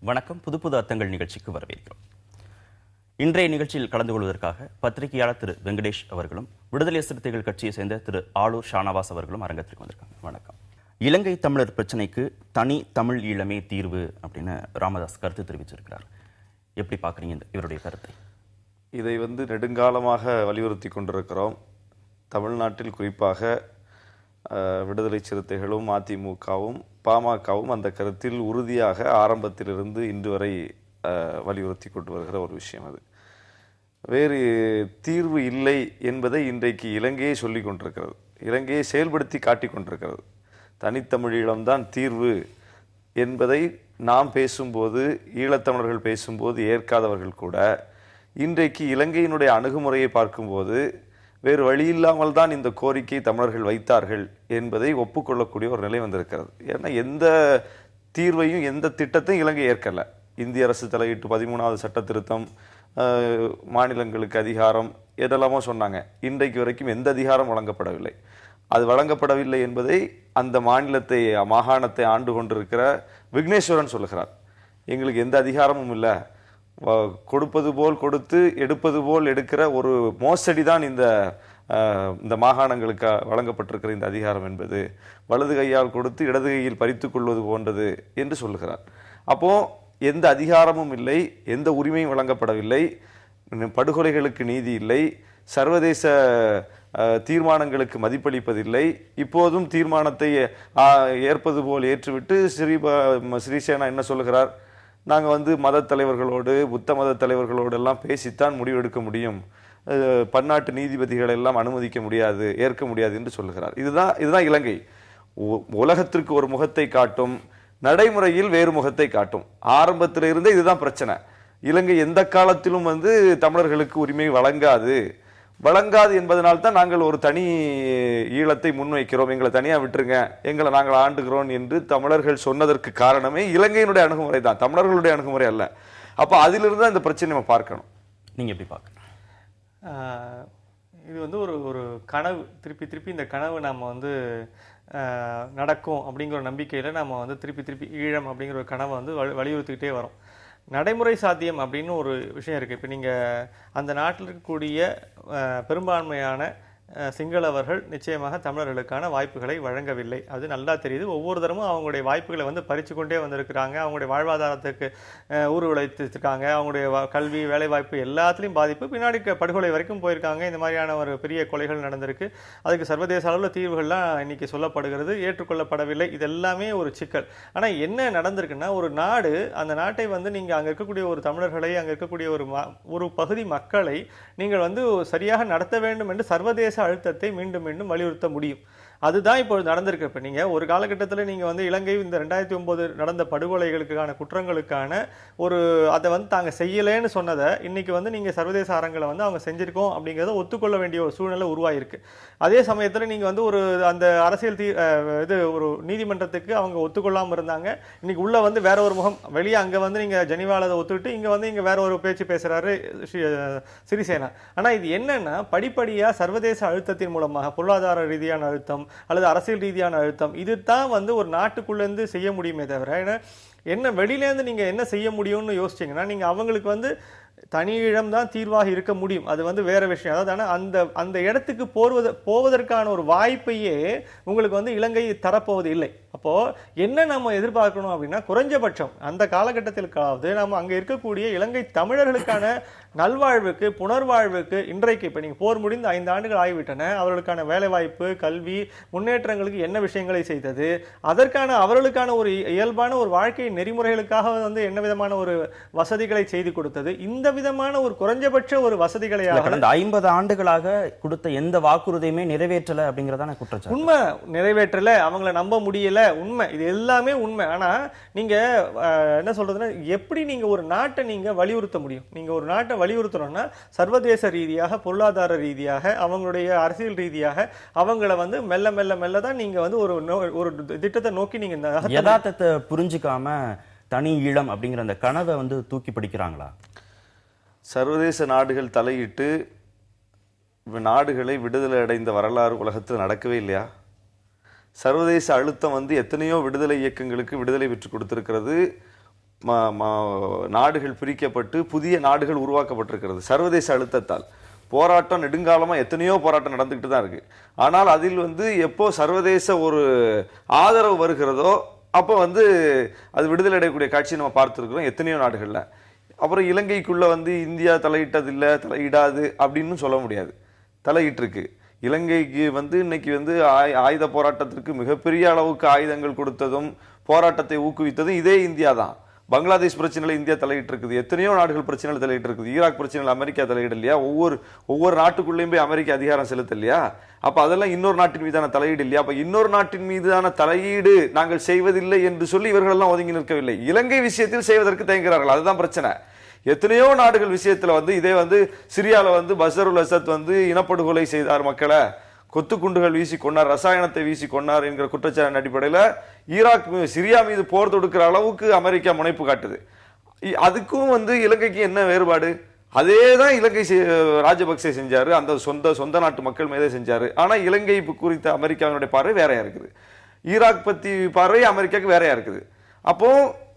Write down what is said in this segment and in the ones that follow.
வணக்கம். புது புது அர்த்தங்கள் நிகழ்ச்சிக்கு வரவேற்கிறோம். இன்றைய நிகழ்ச்சியில் கலந்து கொள்வதற்காக பத்திரிகையாளர் திரு வெங்கடேஷ் அவர்களும் விடுதலை சிறுத்தைகள் கட்சியை சேர்ந்த திரு ஆளூர் ஷானவாஸ் அவர்களும் அரங்கத்திற்கு வந்திருக்காங்க. வணக்கம். இலங்கை தமிழர் பிரச்சனைக்கு தனி தமிழ் ஈழமே தீர்வு அப்படின்னு ராமதாஸ் கருத்து தெரிவிச்சிருக்கிறார். எப்படி பார்க்குறீங்க இவருடைய கருத்தை? இதை நெடுங்காலமாக வலியுறுத்தி கொண்டிருக்கிறோம். தமிழ்நாட்டில் குறிப்பாக விடுதலை சிறுத்தைகளும் அதிமுகவும் பாமகவும் அந்த கருத்தில் உறுதியாக ஆரம்பத்திலிருந்து இன்று வரை வலியுறுத்தி கொண்டு வருகிற ஒரு விஷயம். அது வேறு தீர்வு இல்லை என்பதை இன்றைக்கு இலங்கையே சொல்லி கொண்டிருக்கிறது. இலங்கையை செயல்படுத்தி காட்டி கொண்டிருக்கிறது. தனித்தமிழீழம்தான் தீர்வு என்பதை நாம் பேசும்போது, ஈழத்தமிழர்கள் பேசும்போது ஏற்காதவர்கள் கூட இன்றைக்கு இலங்கையினுடைய அணுகுமுறையை பார்க்கும்போது வேறு வழியில்லாமல் தான் இந்த கோரிக்கை தமிழர்கள் வைத்தார்கள் என்பதை ஒப்புக்கொள்ளக்கூடிய ஒரு நிலை வந்திருக்கிறது. ஏன்னா எந்த தீர்வையும் எந்த திட்டத்தையும் இலங்கை ஏற்கல. இந்திய அரசு தலையிட்டு 13வது சட்ட திருத்தம், மாநிலங்களுக்கு அதிகாரம் எதெல்லாமோ சொன்னாங்க. இன்றைக்கு வரைக்கும் எந்த அதிகாரம் வழங்கப்படவில்லை. அது வழங்கப்படவில்லை என்பதை அந்த மாகாணத்தை ஆண்டு கொண்டிருக்கிற விக்னேஸ்வரன் சொல்லுகிறார். எங்களுக்கு எந்த அதிகாரமும் இல்லை, கொடுப்பது போல் கொடுத்து எடுப்பது போல் எடுக்கிற ஒரு மோசடி தான் இந்த மாகாணங்களுக்கு வழங்கப்பட்டிருக்கிற இந்த அதிகாரம் என்பது, வலது கையால் கொடுத்து இடது கையில் பறித்து கொள்வது போன்றது என்று சொல்லுகிறார். அப்போ எந்த அதிகாரமும் இல்லை, எந்த உரிமையும் வழங்கப்படவில்லை, படுகொலைகளுக்கு நீதி இல்லை, சர்வதேச தீர்மானங்களுக்கு மதிப்பளிப்பதில்லை. இப்போதும் தீர்மானத்தை ஏற்பது போல் ஏற்றுவிட்டு ஸ்ரீசேனா என்ன சொல்லுகிறார்? நாங்கள் மத தலைவர்களோடு, புத்த மத தலைவர்களோடு எல்லாம் பேசித்தான் முடிவெடுக்க முடியும், பன்னாட்டு நீதிபதிகளை எல்லாம் அனுமதிக்க முடியாது, ஏற்க முடியாது என்று சொல்லுகிறார். இதுதான் இலங்கை. உலகத்திற்கு ஒரு முகத்தை காட்டும், நடைமுறையில் வேறு முகத்தை காட்டும். ஆரம்பத்திலிருந்தே இதுதான் பிரச்சனை. இலங்கை எந்த காலத்திலும் தமிழர்களுக்கு உரிமை வழங்காது என்பதனால்தான் நாங்கள் ஒரு தனி ஈழத்தை முன்வைக்கிறோம், எங்களை தனியா விட்டுருங்க, எங்களை நாங்கள் ஆண்டுகிறோம் என்று தமிழர்கள் சொன்னதற்கு காரணமே இலங்கையினுடைய அணுகுமுறை தான், தமிழர்களுடைய அணுகுமுறை அல்ல. அப்ப அதிலிருந்து இந்த பிரச்சனை நம்ம பார்க்கணும். நீங்க எப்படி பார்க்கணும்? இது ஒரு கனவு, திருப்பி இந்த கனவு நம்ம நடக்கும் அப்படிங்கிற ஒரு நம்பிக்கையில நம்ம திருப்பி ஈழம் அப்படிங்கிற ஒரு கனவை வலியுறுத்திக்கிட்டே வரோம். நடைமுறை சாத்தியம் அப்படின்னு ஒரு விஷயம் இருக்குது. இப்போ நீங்கள் அந்த நாட்டில் இருக்கக்கூடிய பெரும்பான்மையான சிங்களவர்கள் நிச்சயமாக தமிழர்களுக்கான வாய்ப்புகளை வழங்கவில்லை. அது நல்லா தெரியுது. ஒவ்வொரு தரமும் அவங்களுடைய வாய்ப்புகளை பறித்து கொண்டே வந்திருக்கிறாங்க. அவங்களுடைய வாழ்வாதாரத்துக்கு ஊறு விளைத்திருக்காங்க. அவங்களுடைய கல்வி, வேலைவாய்ப்பு எல்லாத்துலேயும் பாதிப்பு. பின்னாடி படுகொலை வரைக்கும் போயிருக்காங்க. இந்த மாதிரியான ஒரு பெரிய கொலைகள் நடந்திருக்கு. அதுக்கு சர்வதேச அளவில் தீர்வுகள்லாம் இன்னைக்கு சொல்லப்படுகிறது, ஏற்றுக்கொள்ளப்படவில்லை. இது எல்லாமே ஒரு சிக்கல். ஆனால் என்ன நடந்திருக்குன்னா, ஒரு நாடு, அந்த நாட்டை நீங்கள் அங்கே இருக்கக்கூடிய ஒரு தமிழர்களை, அங்கே இருக்கக்கூடிய ஒரு பகுதி மக்களை நீங்கள் சரியாக நடத்த வேண்டும் என்று சர்வதேச அழுத்தத்தை மீண்டும் மீண்டும் வலியுறுத்த முடியும். அதுதான் இப்போ நடந்திருக்கு. இப்போ நீங்கள் ஒரு காலகட்டத்தில் நீங்கள் இலங்கை இந்த 2009 நடந்த படுகொலைகளுக்கான குற்றங்களுக்கான அதை தாங்க செய்யலேன்னு சொன்னதை இன்னைக்கு நீங்கள் சர்வதேச அரங்களை அவங்க செஞ்சிருக்கோம் அப்படிங்கிறத ஒத்துக்கொள்ள வேண்டிய ஒரு சூழ்நிலை உருவாயிருக்கு. அதே சமயத்தில் நீங்கள் அந்த அரசியல் ஒரு நீதிமன்றத்துக்கு அவங்க ஒத்துக்கொள்ளாமல் இருந்தாங்க. இன்னைக்கு உள்ள வேற ஒரு முகம், வெளியே அங்கே நீங்கள் ஜெனிவால அதை ஒத்துக்கிட்டு இங்கே வேற ஒரு பேச்சு பேசுறாரு சிறிசேனா. ஆனால் இது என்னன்னா, படிப்படியாக சர்வதேச அழுத்தத்தின் மூலமாக, பொருளாதார ரீதியான அழுத்தம் அல்லது அரசியல் ரீதியான அழுத்தம், இதுதான் ஒரு நாட்டுக்குள்ளேருந்து செய்ய முடியுமே தவிர, என்ன வெளியிலேருந்து நீங்க என்ன செய்ய முடியும்னு யோசிச்சீங்கன்னா, நீங்க அவங்களுக்கு தனி ஈழம் தான் தீர்வாக இருக்க முடியும். அது வேற விஷயம். அதாவது அந்த இடத்துக்கு போவதற்கான ஒரு வாய்ப்பையே உங்களுக்கு இலங்கை தரப்போவது இல்லை. அப்போ என்ன நம்ம எதிர்பார்க்கணும் அப்படின்னா, குறைஞ்சபட்சம் அந்த காலகட்டத்திற்காவது நம்ம அங்க இருக்கக்கூடிய இலங்கை தமிழர்களுக்கான நல்வாழ்வுக்கு, புனர்வாழ்வுக்கு, இன்றைக்கு இப்ப நீங்க போர் முடிந்து 5 ஆண்டுகள் ஆகிவிட்டன, அவர்களுக்கான வேலைவாய்ப்பு, கல்வி முன்னேற்றங்களுக்கு என்ன விஷயங்களை செய்தது, அதற்கான அவர்களுக்கான ஒரு இயல்பான ஒரு வாழ்க்கை நெறிமுறைகளுக்காக என்ன விதமான ஒரு வசதிகளை செய்து கொடுத்தது, இந்த விதமான ஒரு குறைஞ்சபட்ச ஒரு வசதிகளை கடந்த 50 ஆண்டுகளாக கொடுத்த எந்த வாக்குறுதியுமே நிறைவேற்றல அப்படிங்கறதான குற்றச்சாட்டு. உண்மை, நிறைவேற்றல, அவங்கள நம்ப முடியல, உண்மை, இது எல்லாமே உண்மை. ஆனா நீங்க என்ன சொல்றதுன்னா, எப்படி நீங்க ஒரு நாட்டை நீங்க வலியுறுத்த முடியும்? நீங்க ஒரு நாட்டை வலியுறுத்தணும்னா சர்வதேச ரீதியாக, பொருளாதார ரீதியாக, அவங்களுடைய அரசியல் ரீதியாக அவங்கள மெல்ல மெல்ல மெல்ல தான் நீங்க ஒரு திட்டத்தை நோக்கி நீங்க யதார்த்தத்தை புரிஞ்சுக்காம தனி ஈழம் அப்படிங்கிற அந்த கனவை தூக்கி பிடிக்கிறாங்களா? சர்வதேச நாடுகள் தலையிட்டு நாடுகளை விடுதலை அடைந்த வரலாறு உலகத்தில் நடக்கவே இல்லையா? சர்வதேச அழுத்தம் எத்தனையோ விடுதலை இயக்கங்களுக்கு விடுதலை பெற்று கொடுத்திருக்கிறது. நாடுகள் பிரிக்கப்பட்டு புதிய நாடுகள் உருவாக்கப்பட்டிருக்கிறது சர்வதேச அழுத்தத்தால். போராட்டம் நெடுங்காலமா எத்தனையோ போராட்டம் நடந்துகிட்டு தான் இருக்கு. ஆனால் அதில் வந்து எப்போ சர்வதேச ஒரு ஆதரவு வருகிறதோ அப்போ வந்து அது விடுதலை அடையக்கூடிய காட்சி நம்ம பார்த்துருக்கிறோம் எத்தனையோ நாடுகள்ல. அப்புறம் இலங்கைக்குள்ள வந்து இந்தியா தலையிட்டதில்லை, தலையிடாது அப்படின்னு சொல்ல முடியாது. தலையிட்டிருக்கு. இலங்கைக்கு வந்து இன்னைக்கு வந்து ஆயுத போராட்டத்திற்கு மிகப்பெரிய அளவுக்கு ஆயுதங்கள் கொடுத்ததும் போராட்டத்தை ஊக்குவித்ததும் இதே இந்தியா தான். பங்களாதேஷ் பிரச்சனையில இந்தியா தலையிட்டு இருக்குது. எத்தனையோ நாடுகள் பிரச்சனையில தலையிட்டு இருக்குது. ஈராக் பிரச்சனையில அமெரிக்கா தலையிட இல்லையா? ஒவ்வொரு நாட்டுக்குள்ளேயும் போய் அமெரிக்கா அதிகாரம் செலுத்த இல்லையா? அப்ப அதெல்லாம் இன்னொரு நாட்டின் மீதான தலையீடு இல்லையா? அப்ப இன்னொரு நாட்டின் மீதான தலையீடு நாங்கள் செய்வதில்லை என்று சொல்லி இவர்கள் எல்லாம் ஒதுங்கி நிற்கவில்லை. இலங்கை விஷயத்தில் செய்வதற்கு தயங்குகிறார்கள். அதுதான் பிரச்சனை. எத்தனையோ நாடுகள் விஷயத்துல வந்து இதே வந்து சிரியால வந்து பஷருல் அசத் வந்து இனப்படுகொலை செய்தார், மக்களை கொத்து குண்டுகள் வீசி கொண்டார், ரசாயனத்தை வீசி கொண்டார் என்கிற குற்றச்சாட்டின் அடிப்படையில் ஈராக் சிரியா மீது போர் தொடுக்கிற அளவுக்கு அமெரிக்கா முனைப்பு காட்டுது. அதுக்கும் வந்து இலங்கைக்கு என்ன வேறுபாடு? அதே தான் இலங்கை ராஜபக்சே செஞ்சாரு, அந்த சொந்த நாட்டு மக்கள் மீதே செஞ்சாரு. ஆனா இலங்கை குறித்த அமெரிக்காவினுடைய பார்வை வேறையா இருக்குது, ஈராக் பத்தி பார்வை அமெரிக்காவுக்கு வேறையா இருக்குது. அப்போ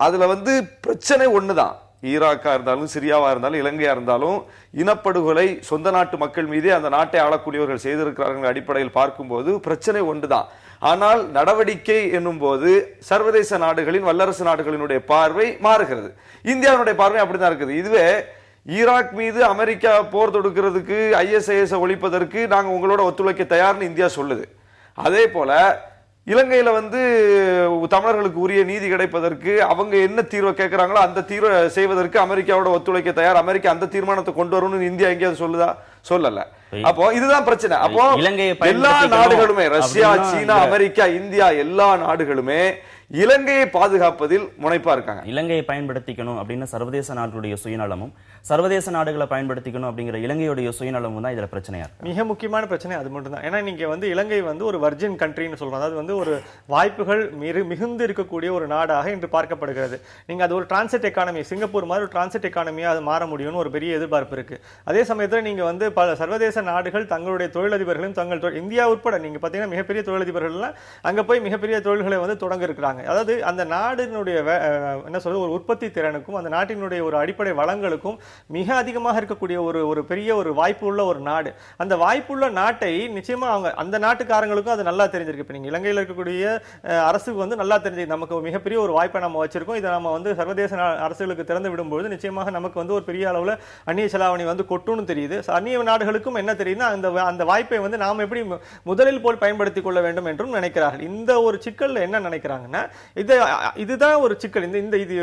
அதுல வந்து பிரச்சனை ஒண்ணுதான். ஈராக்கா இருந்தாலும் சிரியாவா இருந்தாலும் இலங்கையா இருந்தாலும் இனப்படுகொலை சொந்த நாட்டு மக்கள் மீதே அந்த நாட்டை ஆளக்கூடியவர்கள் செய்திருக்கிறார்கள் அடிப்படையில் பார்க்கும்போது பிரச்சனை ஒன்றுதான். ஆனால் நடவடிக்கை என்னும் போது சர்வதேச நாடுகளின் வல்லரசு நாடுகளினுடைய பார்வை மாறுகிறது. இந்தியாவுடைய பார்வை அப்படிதான் இருக்குது. இதுவே ஈராக் மீது அமெரிக்கா போர் தொடுக்கிறதுக்கு ISIS ஒழிப்பதற்கு நாங்க உங்களோட ஒத்துழைக்க தயார்னு இந்தியா சொல்லுது. அதே போல இலங்கையில வந்து தமிழர்களுக்கு உரிய நீதி கிடைப்பதற்கு அவங்க என்ன தீர்வை கேட்கிறாங்களோ அந்த தீர்வை செய்வதற்கு அமெரிக்காவோட ஒத்துழைக்க தயார், அமெரிக்கா அந்த தீர்மானத்தை கொண்டு வரணும்னு இந்தியா எங்கேயாவது சொல்லுதா? சொல்லல. அப்போ இதுதான் பிரச்சனை. அப்போ எல்லா நாடுகளுமே ரஷ்யா, சீனா, அமெரிக்கா, இந்தியா எல்லா நாடுகளுமே இலங்கையை பாதுகாப்பதில் முனைப்பா இருக்காங்க. இலங்கையை பயன்படுத்திக்கணும் அப்படின்னு சர்வதேச நாடுகளுடைய சுயநலமும் சர்வதேச நாடுகளை பயன்படுத்திக்கணும் அப்படிங்கிற இலங்கையுடைய சுயநலமும் தான் இதுல பிரச்சனையா இருக்கு. மிக முக்கியமான பிரச்சனை அது மட்டும் தான். ஏன்னா நீங்க வந்து இலங்கை வந்து ஒரு வர்ஜின் கண்ட்ரின்னு சொல்றோம். அதாவது வந்து ஒரு வாய்ப்புகள் மிகுந்து இருக்கக்கூடிய ஒரு நாடாக இன்று பார்க்கப்படுகிறது. நீங்க அது ஒரு டிரான்சிட் எக்கானமி, சிங்கப்பூர் மாதிரி ஒரு டிரான்சிட் எக்கானமியா அது மாற முடியும்னு ஒரு பெரிய எதிர்பார்ப்பு இருக்கு. அதே சமயத்தில் நீங்க வந்து பல சர்வதேச நாடுகள் தங்களுடைய தொழிலதிபர்களும் இந்தியா உட்பட நீங்க பாத்தீங்கன்னா மிகப்பெரிய தொழிலதிபர்கள் அங்க போய் மிகப்பெரிய தொழில்களை வந்து தொடங்க இருக்கிறாங்க. அதாவது அந்த நாட்டினுடைய என்ன சொல்றது ஒரு உற்பத்தி திறனுக்கும் அந்த நாட்டினுடைய ஒரு அடிப்படை வளங்களுக்கும் மிக அதிகமாக இருக்கக்கூடிய ஒரு பெரிய ஒரு வாய்ப்பு உள்ள ஒரு நாடு. அந்த வாய்ப்புள்ள நாட்டை நிச்சயமா அவங்க அந்த நாட்டுக்காரங்களுக்கும் அது நல்லா தெரிஞ்சிருக்கு. இப்ப நீங்க இலங்கையில் இருக்கக்கூடிய அரசுக்கு வந்து நல்லா தெரிஞ்சிருக்கு, நமக்கு மிகப்பெரிய ஒரு வாய்ப்பை நம்ம வச்சிருக்கோம், இதை நம்ம வந்து சர்வதேச அரசுகளுக்கு திறந்து விடும்போது நிச்சயமாக நமக்கு வந்து ஒரு பெரிய அளவுல அந்நிய செலாவணி வந்து கொட்டுன்னு தெரியுது. அந்நிய நாடுகளுக்கும் என்ன தெரியுதுன்னா அந்த வாய்ப்பை வந்து நாம் எப்படி முதலில் போல் பயன்படுத்திக் கொள்ள வேண்டும் என்றும் நினைக்கிறார்கள். இந்த ஒரு சிக்கல்ல என்ன நினைக்கிறாங்கன்னா இதுதான் ஒரு சிக்கல். இது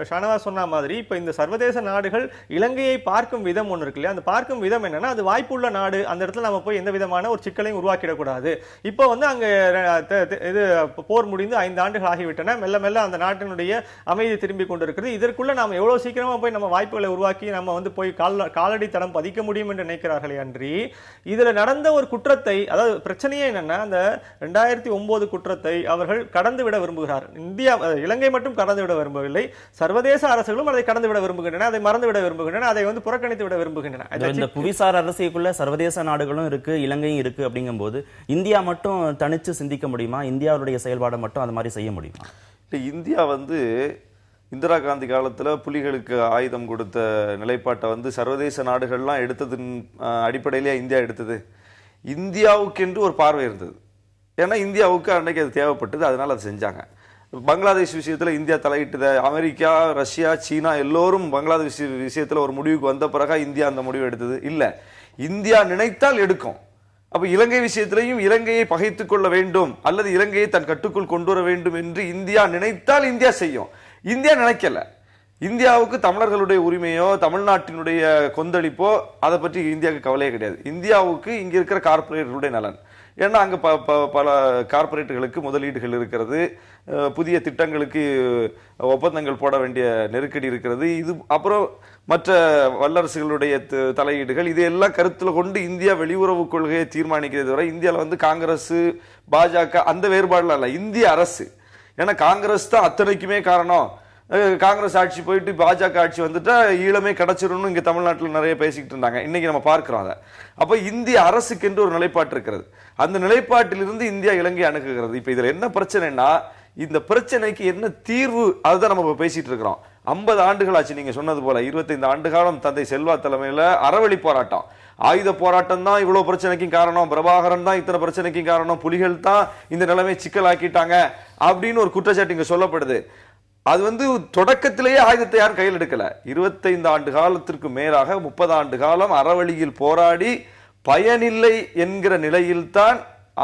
ஷானவாஸ் சொன்ன மாதிரி இப்ப இந்த சர்வதேச நாடுகள் இலங்கையை பார்க்கும் விதம் ஒன்று இருக்கு இல்லையா? அந்த பார்க்கும் விதம் என்னன்னா அது வாய்ப்புள்ள நாடு, அந்த இடத்துல நம்ம போய் எந்த விதமான ஒரு சிக்கலையும் உருவாக்கிடக்கூடாது. இப்போ வந்து அங்க இது போர் முடிந்து 5 ஆண்டுகள் ஆகிவிட்டன. மெல்ல மெல்ல அந்த நாட்டினுடைய அமைதி திரும்பி கொண்டிருக்கிறது. இதற்குள்ள நாம எவ்வளவு சீக்கிரமா போய் நம்ம வாய்ப்புகளை உருவாக்கி நம்ம வந்து போய் காலடி தடம் பதிக்க முடியும் என்று நினைக்கிறார்களே அன்றி இதுல நடந்த ஒரு குற்றத்தை, அதாவது பிரச்சனையே என்னன்னா அந்த 2009 குற்றத்தை அவர்கள் கடந்து விட விரும்புகிறார். இலங்கை மட்டும் கடந்து விட விரும்பவில்லை, சர்வதேச அரசுகளும் அதை கடந்து விட விரும்புகின்றன, அதை மறந்து விட விரும்புகின்றன, அதை வந்து புறக்கணித்து விட விரும்புகின்றன. இந்த புவிசார் அரசியலுக்குள்ள சர்வதேச நாடுகளும் இருக்கு, இலங்கையும் இருக்கு. அப்படிங்கும்போது இந்தியா மட்டும் தனிச்சு சிந்திக்க முடியுமா? இந்தியாவுடைய செயல்பாடை மட்டும் அது மாதிரி செய்ய முடியுமா? இந்தியா வந்து இந்திரா காந்தி காலத்துல புலிகளுக்கு ஆயுதம் கொடுத்த நிலைப்பாட்டை வந்து சர்வதேச நாடுகள்லாம் எடுத்ததன் அடிப்படையிலேயே இந்தியா எடுத்தது. இந்தியாவுக்கென்று ஒரு பார்வை இருந்தது. ஏன்னா இந்தியாவுக்கு அன்னைக்கு அது தேவைப்பட்டது, அதனால அதை செஞ்சாங்க. பங்களாதேஷ் விஷயத்துல இந்தியா தலையிட்டத அமெரிக்கா, ரஷ்யா, சீனா எல்லோரும் பங்களாதேஷ் விஷயத்துல ஒரு முடிவுக்கு வந்த பிறகு இந்தியா அந்த முடிவு எடுத்தது இல்ல. இந்தியா நினைத்தால் எடுக்கும். அப்ப இலங்கை விஷயத்திலையும் இலங்கையை பகைத்துக் கொள்ள வேண்டும் அல்லது இலங்கையை தன் கட்டுக்குள் கொண்டு வர வேண்டும் என்று இந்தியா நினைத்தால் இந்தியா செய்யும். இந்தியா நினைக்கல. இந்தியாவுக்கு தமிழர்களுடைய உரிமையோ தமிழ்நாட்டினுடைய கொந்தளிப்போ அதை பற்றி இந்தியாவுக்கு கவலையே கிடையாது. இந்தியாவுக்கு இங்க இருக்கிற கார்பரேட்டர்களுடைய நலன். ஏன்னா அங்க பல கார்பரேட்டுகளுக்கு முதலீடுகள் இருக்கிறது, புதிய திட்டங்களுக்கு ஒப்பந்தங்கள் போட வேண்டிய நெருக்கடி இருக்கிறது. இது அப்புறம் மற்ற வல்லரசுகளுடைய தலையீடுகள், இதையெல்லாம் கருத்தில் கொண்டு இந்தியா வெளியுறவு கொள்கையை தீர்மானிக்கிறது வரை இந்தியாவில் வந்து காங்கிரஸ், பாஜக அந்த வேறுபாடுலாம் இல்லை, இந்திய அரசு. ஏன்னா காங்கிரஸ் தான் அத்தனைக்குமே காரணம். காங்கிரஸ் ஆட்சி போயிட்டு பாஜக ஆட்சி வந்துட்டா ஈழமே கிடைச்சிரும்னு இங்க தமிழ்நாட்டில் நிறைய பேசிக்கிட்டு இருந்தாங்க. இன்னைக்கு நம்ம பார்க்கிறோம் அதை. அப்ப இந்திய அரசுக்கு என்று ஒரு நிலைப்பாட்டு இருக்கிறது. அந்த நிலைப்பாட்டிலிருந்து இந்தியா இலங்கை அணுகுகிறது. இப்ப இதுல என்ன பிரச்சனைனா இந்த பிரச்சனைக்கு என்ன தீர்வு, அதுதான் நம்ம பேசிட்டு இருக்கிறோம். 50 ஆண்டுகள் ஆச்சு. நீங்க சொன்னது போல 25 ஆண்டு காலம் தந்தை செல்வா தலைமையில அறவழி போராட்டம், ஆயுத போராட்டம் தான் இவ்வளவு பிரச்சனைக்கும் காரணம், பிரபாகரன் தான் இத்தனை பிரச்சனைக்கும் காரணம், புலிகள் தான் இந்த நிலைமை சிக்கலாக்கிட்டாங்க அப்படின்னு ஒரு குற்றச்சாட்டு இங்க சொல்லப்படுது. அது வந்து தொடக்கத்திலேயே ஆயுதத்தை யாரும் கையில் எடுக்கல. 25 ஆண்டு காலத்திற்கு மேலாக 30 ஆண்டு காலம் அறவழியில் போராடி பயனில்லை என்கிற நிலையில்தான்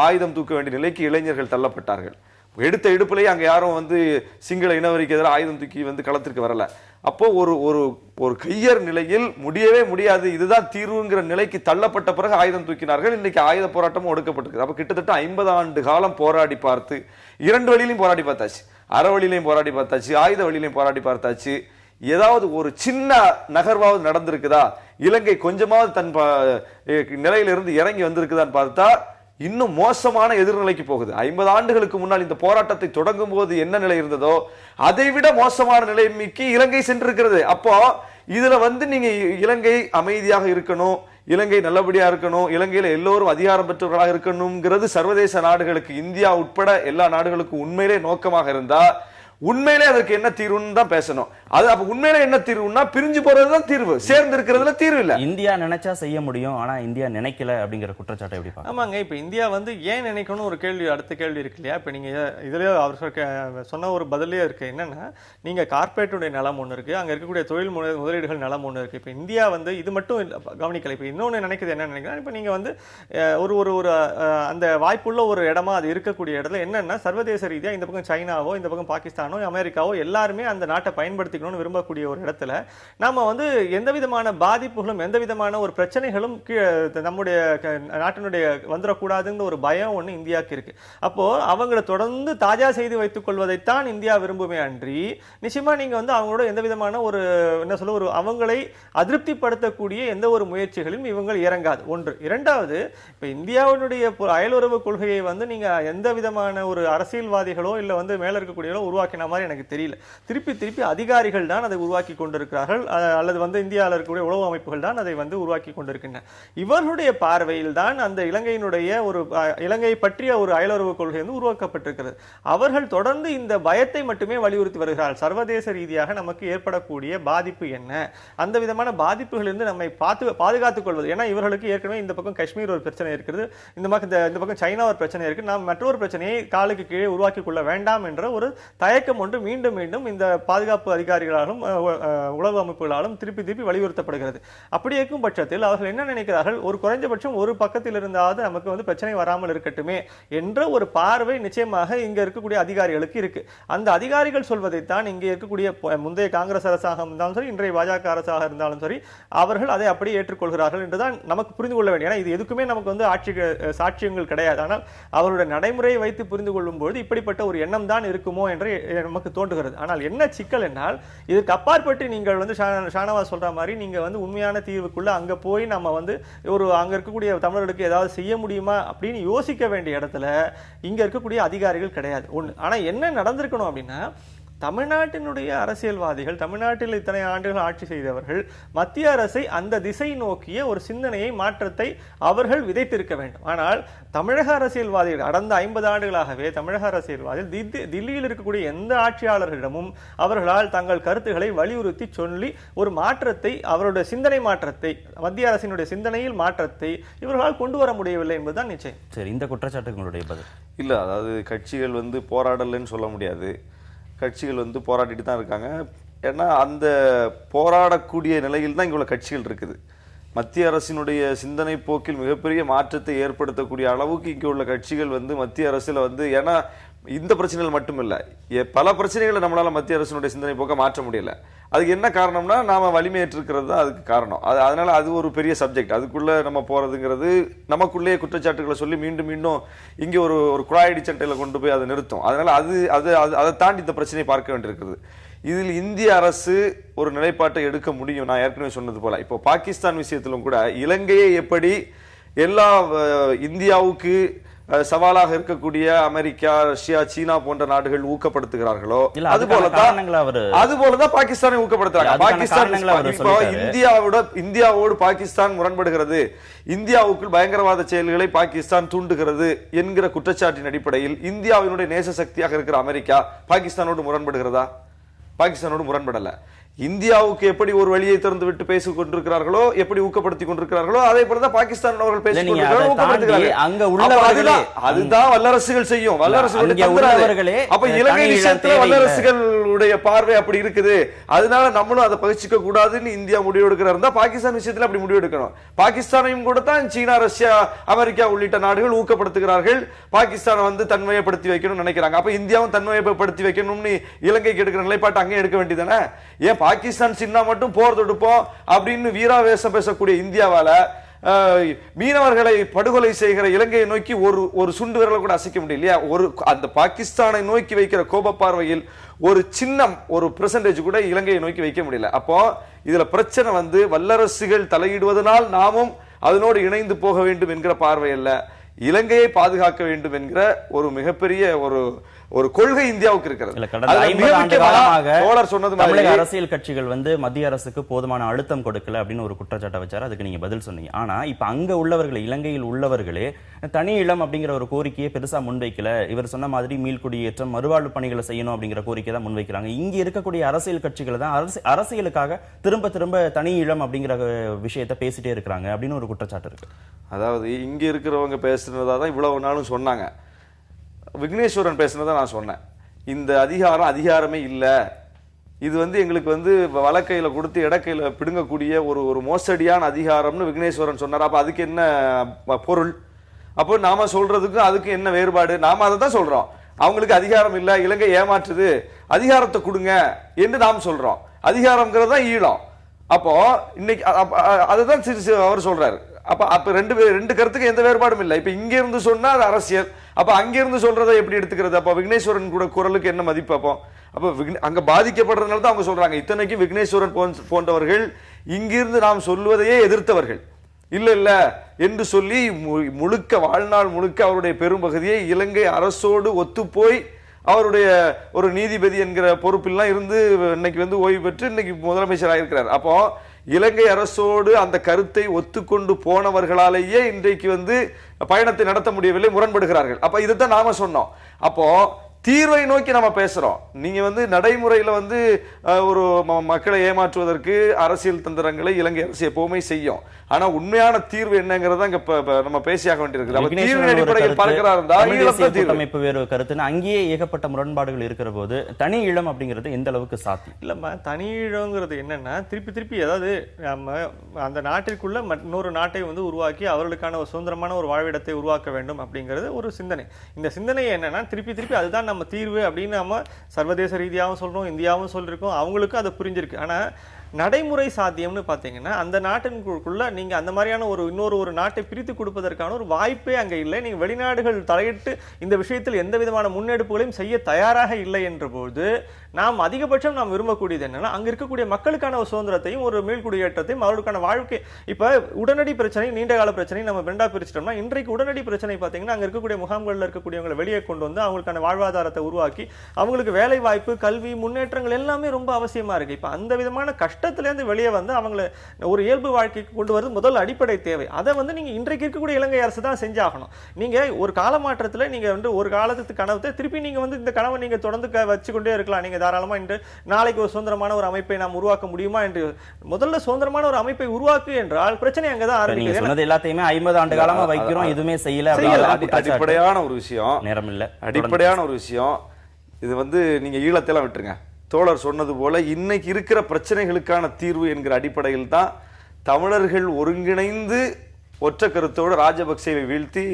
ஆயுதம் தூக்க வேண்டிய நிலைக்கு இளைஞர்கள் தள்ளப்பட்டார்கள். எடுத்த எடுப்பிலேயே அங்க யாரும் வந்து சிங்கள இனவரிக்கு எதிராக ஆயுதம் தூக்கி வந்து களத்திற்கு வரல. அப்போ ஒரு ஒரு ஒரு கையர் நிலையில் முடியவே முடியாது, இதுதான் தீர்வுங்கிற நிலைக்கு தள்ளப்பட்ட பிறகு ஆயுதம் தூக்கினார்கள். இன்னைக்கு ஆயுத போராட்டமும் ஒடுக்கப்பட்டிருக்கு. அப்ப கிட்டத்தட்ட 50 ஆண்டு காலம் போராடி பார்த்து, 2 வழியிலையும் போராடி பார்த்தாச்சு, அறவழியிலையும் போராடி பார்த்தாச்சு, ஆயுத வழியிலையும் போராடி பார்த்தாச்சு. ஏதாவது ஒரு சின்ன நகர்வாவது நடந்திருக்குதா, இலங்கை கொஞ்சமாவது தன் நிலையிலிருந்து இறங்கி வந்திருக்குதான்னு பார்த்தா இன்னும் மோசமான எதிர்நிலைக்கு போகுது. 50 ஆண்டுகளுக்கு முன்னால் இந்த போராட்டத்தை தொடங்கும் போது என்ன நிலை இருந்ததோ அதை விட மோசமான நிலைமைக்கு இலங்கை சென்றிருக்கிறது. அப்போ இதுல வந்து நீங்க இலங்கை அமைதியாக இருக்கணும், இலங்கை நல்லபடியா இருக்கணும், இலங்கையில எல்லோரும் அதிகாரம் பெற்றவர்களாக இருக்கணும்ங்கிறது சர்வதேச நாடுகளுக்கு, இந்தியா உட்பட எல்லா நாடுகளுக்கும் உண்மையிலே நோக்கமாக இருந்தா உண்மையிலே அதற்கு என்ன தீர்வுன்னு தான் பேசணும். அது அப்ப உண்மையிலே என்ன தீர்வுன்னா பிரிஞ்சு போறதுதான் தீர்வு, சேர்ந்து இருக்கிறதுல தீர்வு இல்ல. இந்தியா நினைச்சா செய்ய முடியும், ஆனா இந்தியா நினைக்கல அப்படிங்கிற குற்றச்சாட்டை எப்படி பாருங்க? ஆமாங்க, இப்ப இந்தியா வந்து ஏன் நினைக்கணும் ஒரு கேள்வி, அடுத்த கேள்வி இருக்கு இல்லையா? இப்ப நீங்க இதுலயே அவர் சொன்ன ஒரு பதிலே இருக்கு. என்னன்னா, நீங்க கார்பரேட்டுடைய நிலம் ஒண்ணு இருக்கு, அங்க இருக்கக்கூடிய தொழில் முதலீடுகள் நிலம் ஒண்ணு இருக்கு. இப்ப இந்தியா வந்து இது மட்டும் கவனிக்கல. இப்ப இன்னொன்னு நினைக்கிறது என்ன நினைக்கிறேன், இப்ப நீங்க வந்து ஒரு ஒரு ஒரு அந்த வாய்ப்புள்ள ஒரு இடமா அது இருக்கக்கூடிய இடத்துல என்னன்னா, சர்வதேச ரீதியா இந்த பக்கம் சைனாவோ இந்த பக்கம் பாகிஸ்தானோ அமெரிக்காவோ எல்லாருமே அந்த நாட்டை பயன்படுத்திக்கணும்னு விரும்பக்கூடிய ஒரு இடத்துல நாம வந்து எந்த விதமான பாதிப்புகளும் எந்த விதமான ஒரு பிரச்சனைகளும் நம்முடைய நாட்டினுடைய வந்துடக்கூடாதுங்கிற ஒரு பயம் ஒண்ணு இந்தியாவுக்கு இருக்கு. அப்போ அவங்களை தொடர்ந்து தாஜா செய்து வைத்துக் கொள்வதைத்தான் இந்தியா விரும்புமே அன்றி நிச்சயமா நீங்க வந்து அவங்களோட எந்த விதமான ஒரு என்ன சொல்ல ஒரு அவங்களை அதிருப்திப்படுத்தக்கூடிய எந்த ஒரு முயற்சிகளிலும் இவங்க இறங்காது. ஒன்று. இரண்டாவது, இப்ப இந்தியாவினுடைய அயலுறவு கொள்கையை வந்து நீங்க எந்த விதமான ஒரு அரசியல்வாதிகளோ இல்ல வந்து மேல இருக்கக்கூடியவோ உருவாக்கின மாதிரி எனக்கு தெரியல. திருப்பி திருப்பி அதிகாரிகள் தான் அதை உருவாக்கி கொண்டிருக்கிறார்கள், அல்லது வந்து இந்தியாவில் இருக்கக்கூடிய உளவு அமைப்புகள் தான் அதை வந்து உருவாக்கி கொண்டிருக்கின்றன. இவர்களுடைய பார்வையில் தான் அந்த இலங்கையினுடைய ஒரு இலங்கை பற்றிய ஒரு அயலுறவு கொள்கை வந்து உருவாக்கப்பட்டிருக்கிறது. அவர்கள் தொடர்ந்து இந்த பயத்தை மட்டுமே வலியுறுத்தி வருகிறார்கள். சர்வதேச ரீதியாக நமக்கு ஏற்படக்கூடிய பாதிப்பு என்ன, அந்த விதமான பாதிப்புகளிலிருந்து நம்மை பாதுகாத்துக் கொள்வது. ஏன்னா இவர்களுக்கு ஏற்கனவே இந்த பக்கம் காஷ்மீர் ஒரு பிரச்சனை இருக்கிறது, இந்த பக்கம் சைனா ஒரு பிரச்சனை இருக்கு, நாம் மற்றொரு பிரச்சனையை காலுக்கு கீழே உருவாக்கி கொள்ள வேண்டாம் என்ற ஒரு தயக்கம் ஒன்று மீண்டும் மீண்டும் இந்த பாதுகாப்பு அதிகாரிகளாலும் உளவு அமைப்புகளாலும் திருப்பி திருப்பி வலியுறுத்தப்படுகிறது. அப்படி இருக்கும் பட்சத்தில் அவர்கள் என்ன நினைக்கிறார்கள், ஒரு குறைஞ்சபட்சம் ஒரு பக்கத்தில் இருந்தாவது நமக்கு வந்து பிரச்சனை வராமல் இருக்கட்டுமே என்ற ஒரு பார்வை நிச்சயமாக இங்க இருக்கக்கூடிய அதிகாரிகளுக்கு இருக்கு. அந்த அதிகாரிகள் சொல்வதைத்தான் இங்கே இருக்கக்கூடிய முந்தைய காங்கிரஸ் அரசாக இருந்தாலும் சரி, இன்றைய பாஜக அரசாக இருந்தாலும் சரி, அவர்கள் அதை அப்படியே ஏற்றுக்கொள்கிறார்கள் என்றுதான் நமக்கு புரிந்து கொள்ள வேண்டும். ஏன்னா இது எதுக்குமே நமக்கு வந்து சாட்சியங்கள் கிடையாது. ஆனால் அவருடைய நடைமுறையை வைத்து புரிந்து கொள்ளும் போது இப்படிப்பட்ட ஒரு எண்ணம் தான் இருக்குமோ என்று நமக்கு தோன்றுகிறது. ஆனால் என்ன சிக்கல் என்றால், இதற்கு அப்பாற்பட்டு நீங்கள் வந்து ஷானவாஸ் சொல்ற மாதிரி நீங்க வந்து உண்மையான தீர்வுக்குள்ள அங்க போய் நம்ம வந்து ஒரு அங்க இருக்கக்கூடிய தமிழர்களுக்கு ஏதாவது செய்ய முடியுமா அப்படின்னு யோசிக்க வேண்டிய இடத்துல இங்க இருக்கக்கூடிய அதிகாரிகள் கிடையாது. ஒண்ணு. ஆனா என்ன நடந்திருக்கணும் அப்படின்னா, தமிழ்நாட்டினுடைய அரசியல்வாதிகள், தமிழ்நாட்டில் இத்தனை ஆண்டுகள் ஆட்சி செய்தவர்கள் மத்திய அரசை அந்த திசை நோக்கிய ஒரு சிந்தனையை மாற்றத்தை அவர்கள் விதைத்திருக்க வேண்டும். ஆனால் தமிழக அரசியல்வாதிகள் கடந்த 50 ஆண்டுகளாகவே தமிழக அரசியல்வாதிகள் தில்லியில் இருக்கக்கூடிய எந்த ஆட்சியாளர்களிடமும் அவர்களால் தங்கள் கருத்துக்களை வலியுறுத்தி சொல்லி ஒரு மாற்றத்தை, அவருடைய சிந்தனை மாற்றத்தை, மத்திய அரசினுடைய சிந்தனையில் மாற்றத்தை இவர்களால் கொண்டு வர முடியவில்லை என்பதுதான் நிச்சயம். சரி, இந்த குற்றச்சாட்டுக்கு உங்களுடைய பதில்? இல்ல, அதாவது கட்சிகள் வந்து போராடலன்னு சொல்ல முடியாது. கட்சிகள் வந்து போராடிட்டு தான் இருக்காங்க. ஏன்னா அந்த போராடக்கூடிய நிலையில் தான் இங்குள்ள கட்சிகள் இருக்குது. மத்திய அரசினுடைய சிந்தனை போக்கில் மிகப்பெரிய மாற்றத்தை ஏற்படுத்தக்கூடிய அளவுக்கு இங்கே உள்ள கட்சிகள் வந்து மத்திய அரசுல வந்து, ஏன்னா இந்த பிரச்சனைகள் மட்டும் இல்ல, பல பிரச்சனைகளை நம்மளால மத்திய அரசினுடைய சிந்தனை போக்க மாற்ற முடியல. அதுக்கு என்ன காரணம்னா நாம வலிமையேற்றிருக்கிறது தான் அதுக்கு காரணம். அதனால அது ஒரு பெரிய சப்ஜெக்ட். அதுக்குள்ள நம்ம போறதுங்கிறது நமக்குள்ளே குற்றச்சாட்டுகளை சொல்லி மீண்டும் மீண்டும் இங்கே ஒரு குழாயடி சட்டையில கொண்டு போய் அதை நிறுத்தும். அதனால அதை தாண்டி இந்த பிரச்சனையை பார்க்க வேண்டியிருக்கிறது. இதில் இந்திய அரசு ஒரு நிலைப்பாட்டை எடுக்க முடியும். நான் ஏற்கனவே சொன்னது போல இப்போ பாகிஸ்தான் விஷயத்திலும் கூட இலங்கையை எப்படி எல்லா இந்தியாவுக்கு சவாலாக இருக்கக்கூடிய அமெரிக்கா, ரஷ்யா, சீனா போன்ற நாடுகள் ஊக்கப்படுத்துகிறார்களோ அதுபோலதான் பாகிஸ்தானை ஊக்கப்படுத்துறாங்க. பாகிஸ்தான் இந்தியாவோடு பாகிஸ்தான் முரண்படுகிறது, இந்தியாவுக்குள் பயங்கரவாத செயல்களை பாகிஸ்தான் தூண்டுகிறது என்கிற குற்றச்சாட்டின் அடிப்படையில் இந்தியாவினுடைய நேச சக்தியாக இருக்கிற அமெரிக்கா பாகிஸ்தானோடு முரண்படுகிறதா? பாகிஸ்தானோடு முரண்படல. இந்தியாவுக்கு எப்படி ஒரு வழியை திறந்து விட்டு பேசிக் கொண்டிருக்கிறார்களோ, எப்படி ஊக்கப்படுத்தி கொண்டிருக்கிறார்களோ, அதே போலதான் பாகிஸ்தான் அவர்கள் பேசிக் கொண்டிருக்கிறார்கள். அதுதான் வல்லரசுகள் செய்யும். வல்லரசுகளுடைய அப்ப இலங்கை விஷயத்துல வல்லரசுகளுடைய பார்வை அப்படி இருக்குது. அதனால நம்மளும் அதை பகிர்ச்சிக்க கூடாதுன்னு இந்தியா முடிவெடுக்கிறார். பாகிஸ்தான் விஷயத்துல அப்படி முடிவெடுக்கணும். பாகிஸ்தானையும் கூட தான் சீனா, ரஷ்யா, அமெரிக்கா உள்ளிட்ட நாடுகள் ஊக்கப்படுத்துகிறார்கள். பாகிஸ்தானை வந்து தன்மையப்படுத்தி வைக்கணும்னு நினைக்கிறாங்க. அப்ப இந்தியாவும் தன்மையப்படுத்தி வைக்கணும்னு இலங்கைக்கு எடுக்கிற நிலைப்பாட்டு அங்கே எடுக்க வேண்டியதானே? ஏன் பாகிஸ்தான் சின்ன மட்டும் போர் தொடுப்போம் அப்படின்னு வீராவேசம் பேசக்கூடிய இந்தியாவால மீனவர்களை படுகொலை செய்கிற இலங்கையை நோக்கி ஒரு சுண்டு விரலை கூட அசைக்க முடியலையா? அந்த பாகிஸ்தானை நோக்கி வைக்கிற கோப பார்வையில் ஒரு சின்னம், ஒரு பெர்சன்டேஜ் கூட இலங்கையை நோக்கி வைக்க முடியல. அப்போ இதுல பிரச்சனை வந்து வல்லரசுகள் தலையிடுவதனால் நாமும் அதனோடு இணைந்து போக வேண்டும் என்கிற பார்வை அல்ல, இலங்கையை பாதுகாக்க வேண்டும் என்கிற ஒரு மிகப்பெரிய ஒரு கொள்கை இந்தியாவுக்கு இருக்கிறது. அரசியல் கட்சிகள் வந்து மத்திய அரசுக்கு போதுமான அழுத்தம் கொடுக்கல அப்படின்னு ஒரு குற்றச்சாட்டை வச்சாரு. அதுக்கு நீங்க பதில் சொன்னீங்க. ஆனா இப்ப அங்க உள்ளவர்கள், இலங்கையில் உள்ளவர்களே தனி இளம் அப்படிங்கிற ஒரு கோரிக்கையை பெருசா முன்வைக்கல. இவர் சொன்ன மாதிரி மீள்குடியேற்றம், மறுவாழ்வு பணிகளை செய்யணும் அப்படிங்கிற கோரிக்கை தான் முன்வைக்கிறாங்க. இங்க இருக்கக்கூடிய அரசியல் கட்சிகள் தான் அரசியலுக்காக திரும்ப திரும்ப தனி இளம் அப்படிங்கிற விஷயத்தை பேசிட்டே இருக்கிறாங்க அப்படின்னு ஒரு குற்றச்சாட்டு இருக்கு. அதாவது இங்க இருக்கிறவங்க பேசுறதாதான் இவ்வளவு நாளும் சொன்னாங்க. விக்னேஸ்வரன் பேசுனதை நான் சொன்னேன். இந்த அதிகாரமே இல்ல, இது வந்து எங்களுக்கு வந்து வலக்கையில கொடுத்து இடக்கையில பிடுங்கக்கூடிய ஒரு மோசடியான அதிகாரம்னு விக்னேஸ்வரன் சொன்னார். அப்ப அதுக்கு என்ன பொருள்? அப்போ நாம சொல்றதுக்கு அதுக்கு என்ன வேறுபாடு? நாம அதை தான் சொல்றோம். அவங்களுக்கு அதிகாரம் இல்ல, இலங்கை ஏமாற்றுது, அதிகாரத்தை கொடுங்க என்று நாம் சொல்றோம். அதிகாரம்ங்கிறது தான் ஈழம். அப்போ இன்னைக்கு அதுதான் அவர் சொல்றாரு. அப்ப ரெண்டு கருத்துக்கு எந்த வேறுபாடும் இல்லை. இப்ப இங்க இருந்து சொன்னா அது அரசியல், அப்ப அங்கிருந்து சொல்றதை எப்படி எடுத்துக்கிறது? அப்ப விக்னேஸ்வரன் கூட குரலுக்கு என்ன மதிப்பு? அப்ப அங்க பாதிக்கப்படுறதுனால தான் அவங்க சொல்றாங்க. இத்தனைக்கு விக்னேஸ்வரன் போன்றவர்கள் இங்கிருந்து நாம் சொல்வதையே எதிர்த்தவர்கள். இல்ல என்று சொல்லி முழுக்க வாழ்நாள் முழுக்க அவருடைய பெரும்பகுதியை இலங்கை அரசோடு ஒத்து போய் அவருடைய ஒரு நீதிபதி என்கிற பொறுப்பில்லாம் இருந்து இன்னைக்கு வந்து ஓய்வு பெற்று இன்னைக்கு முதலமைச்சராக இருக்கிறார். அப்போ இலங்கை அரசோடு அந்த கருத்தை ஒத்துக்கொண்டு போனவர்களாலேயே இன்றைக்கு வந்து பயணத்தை நடத்த முடியவில்லை, முரண்படுகிறார்கள். அப்ப இதைத்தான் நாம சொன்னோம். அப்போ தீர்வை நோக்கி நம்ம பேசுறோம். நீங்க வந்து நடைமுறையில வந்து ஒரு மக்களை ஏமாற்றுவதற்கு அரசியல் தந்திரங்களை இலங்கை அரசு எப்பவுமே செய்யும். ஆனா உண்மையான தீர்வு என்னங்கிறத நம்ம பேசியாக வேண்டியிருக்கு. தீர்வின் அடிப்படையில் பார்க்கிறார் வேறு கருத்துன்னு அங்கேயே ஏகப்பட்ட முரண்பாடுகள் இருக்கிற போது தனி ஈழம் அப்படிங்கிறது எந்த அளவுக்கு சாத்தியம்? இல்லம்மா, தனி ஈழம்ங்கிறது என்னன்னா திருப்பி அதாவது நம்ம அந்த நாட்டிற்குள்ள இன்னொரு நாட்டை வந்து உருவாக்கி அவர்களுக்கான ஒரு சுதந்திரமான ஒரு வாழ்விடத்தை உருவாக்க வேண்டும் அப்படிங்கிறது ஒரு சிந்தனை. இந்த சிந்தனை என்னன்னா திருப்பி அதுதான் நம்ம தீர்வு அப்படின்னு நம்ம சர்வதேச ரீதியாகவும் சொல்றோம், இந்தியாவும் சொல்லிருக்கோம், அவங்களுக்கும் அது புரிஞ்சிருக்கு. ஆனா நடைமுறை சாத்தியம்னு பார்த்தீங்கன்னா அந்த நாட்டிற்குள்ள நீங்க அந்த மாதிரியான இன்னொரு நாட்டை பிரித்து கொடுப்பதற்கான ஒரு வாய்ப்பே அங்க இல்லை. நீங்க வெளிநாடுகள் தலையிட்டு இந்த விஷயத்தில் எந்த விதமான முன்னெடுப்புகளையும் செய்ய தயாராக இல்லை என்ற போது நாம் அதிகபட்சம் நாம் விரும்பக்கூடியது என்னன்னா அங்க இருக்கக்கூடிய மக்களுக்கான ஒரு சுதந்திரத்தையும் ஒரு மீள்குடியேற்றத்தையும் அவர்களுக்கான வாழ்க்கை. இப்ப உடனடி பிரச்சனை, நீண்ட கால பிரச்சனை நம்ம ரெண்டா பிரிச்சிட்டோம்னா இன்றைக்கு உடனடி பிரச்சனை பார்த்தீங்கன்னா அங்க இருக்கக்கூடிய முகாம்களில் இருக்கக்கூடியவங்களை வெளியே கொண்டு வந்து அவங்களுக்கான வாழ்வாதாரத்தை உருவாக்கி அவங்களுக்கு வேலை வாய்ப்பு, கல்வி, முன்னேற்றங்கள் எல்லாமே ரொம்ப அவசியமா இருக்கு. இப்ப அந்த விதமான கஷ்டத்திலேருந்து வெளியே வந்து அவங்களை ஒரு இயல்பு வாழ்க்கைக்கு கொண்டு வரது முதல் அடிப்படை தேவை. அதை வந்து நீங்க இன்றைக்கு இருக்கக்கூடிய இலங்கை அரசு தான் செஞ்சாகணும். நீங்க ஒரு காலமாற்றத்தில் நீங்க வந்து ஒரு காலத்துக்கு கனவை திருப்பி நீங்க வந்து இந்த கனவை நீங்க தொடர்ந்து வச்சுக்கொண்டே இருக்கலாம். நீங்க தாராளமா இன்று நாளைக்கு ஒரு சுதந்திரமான ஒரு அமைப்பை நாம் உருவாக்க முடியுமா என்று முதல்ல சுதந்திரமான ஒரு அமைப்பை உருவாக்கு என்றால் பிரச்சனை அங்கதான் ஆரம்பிக்குது. சொன்னது எல்லாத்தையுமே 50 ஆண்டு காலமா வைக்கிறோம், எதுவுமே செய்யல. அடிப்படையான ஒரு விஷயம், நேரம் இல்ல, அடிப்படையான ஒரு விஷயம். இது வந்து நீங்க ஈழத்தெல்லாம் விட்டுருங்க. தோழர் சொன்னது போல இன்னைக்கு இருக்கிற பிரச்சனைகளுக்கான தீர்வு என்கிற அடிப்படையில் தான் தமிழர்கள் ஒருங்கிணைந்து ஒற்ற கருத்தோடு ராஜபக்சேவை வீழ்த்தி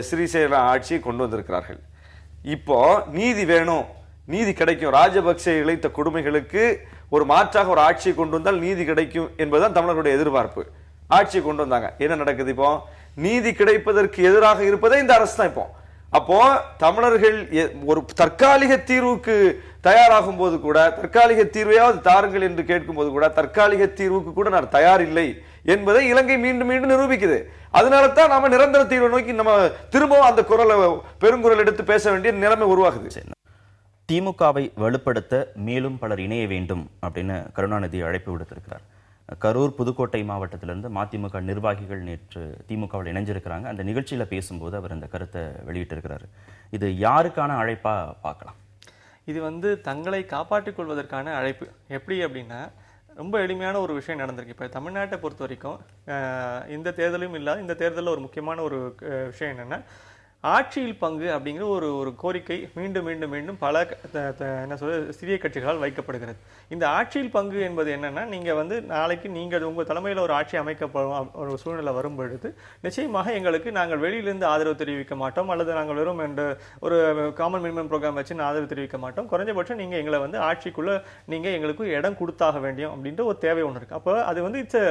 ஸ்ரீசேன ஆட்சியை கொண்டு வந்திருக்கிறார்கள். இப்போ நீதி வேணும், நீதி கிடைக்கும், ராஜபக்சே இழைத்த கொடுமைகளுக்கு ஒரு மாற்றாக ஒரு ஆட்சியை கொண்டு வந்தால் நீதி கிடைக்கும் என்பதுதான் தமிழர்களுடைய எதிர்பார்ப்பு. ஆட்சியை கொண்டு வந்தாங்க. என்ன நடக்குது? இப்போ நீதி கிடைப்பதற்கு எதிராக இருப்பதே இந்த அரசு தான். இப்போ அப்போ தமிழர்கள் ஒரு தற்காலிக தீர்வுக்கு தயாராகும் போது கூட, தற்காலிக தீர்வையாவது தாருங்கள் என்று கேட்கும் போது கூட, தற்காலிக தீர்வுக்கு கூட நான் தயார் இல்லை என்பதை இலங்கை மீண்டும் மீண்டும் நிரூபிக்குது. அதனால தான் நாம நிரந்தர தீர்வை நோக்கி நம்ம திரும்பவும் அந்த குரலை பெருங்குரல் எடுத்து பேச வேண்டிய நிலைமை உருவாகுது. திமுகவை வலுப்படுத்த மேலும் பலர் இணைய வேண்டும் அப்படின்னு கருணாநிதி அழைப்பு விடுத்திருக்கிறார். கரூர், புதுக்கோட்டை மாவட்டத்திலிருந்து மதிமுக நிர்வாகிகள் நேற்று திமுகவில் இணைஞ்சிருக்கிறாங்க. அந்த நிகழ்ச்சியில பேசும்போது அவர் இந்த கருத்தை வெளியிட்டிருக்கிறார். இது யாருக்கான அழைப்பா பார்க்கலாம்? இது வந்து தங்களை காப்பாற்றிக் கொள்வதற்கான அழைப்பு. எப்படி அப்படின்னா, ரொம்ப எளிமையான ஒரு விஷயம் நடந்திருக்கு. இப்போ தமிழ்நாட்டை பொறுத்த வரைக்கும் இந்த தேர்தலும் இல்லாத இந்த தேர்தலில் ஒரு முக்கியமான ஒரு விஷயம் என்னென்னா, ஆட்சியில் பங்கு அப்படிங்கிற ஒரு கோரிக்கை மீண்டும் மீண்டும் மீண்டும் பல என்ன சொல்ல சிறிய கட்சிகளால் வைக்கப்படுகிறது. இந்த ஆட்சியில் பங்கு என்பது என்னன்னா, நீங்க வந்து நாளைக்கு நீங்கள் உங்க தலைமையில் ஒரு ஆட்சி அமைக்கப்படும் ஒரு சூழ்நிலை வரும் பொழுது நிச்சயமாக எங்களுக்கு நாங்கள் வெளியிலிருந்து ஆதரவு தெரிவிக்க மாட்டோம், அல்லது நாங்கள் வெறும் என்ற ஒரு காமன் மினிமம் ப்ரோக்ராம் வச்சு ஆதரவு தெரிவிக்க மாட்டோம். குறைஞ்சபட்சம் நீங்க எங்களை வந்து ஆட்சிக்குள்ள நீங்க எங்களுக்கு இடம் கொடுத்தாக வேண்டியும் அப்படின்ற ஒரு தேவை ஒன்று இருக்கு. அப்போ அது வந்து இட்ஸ்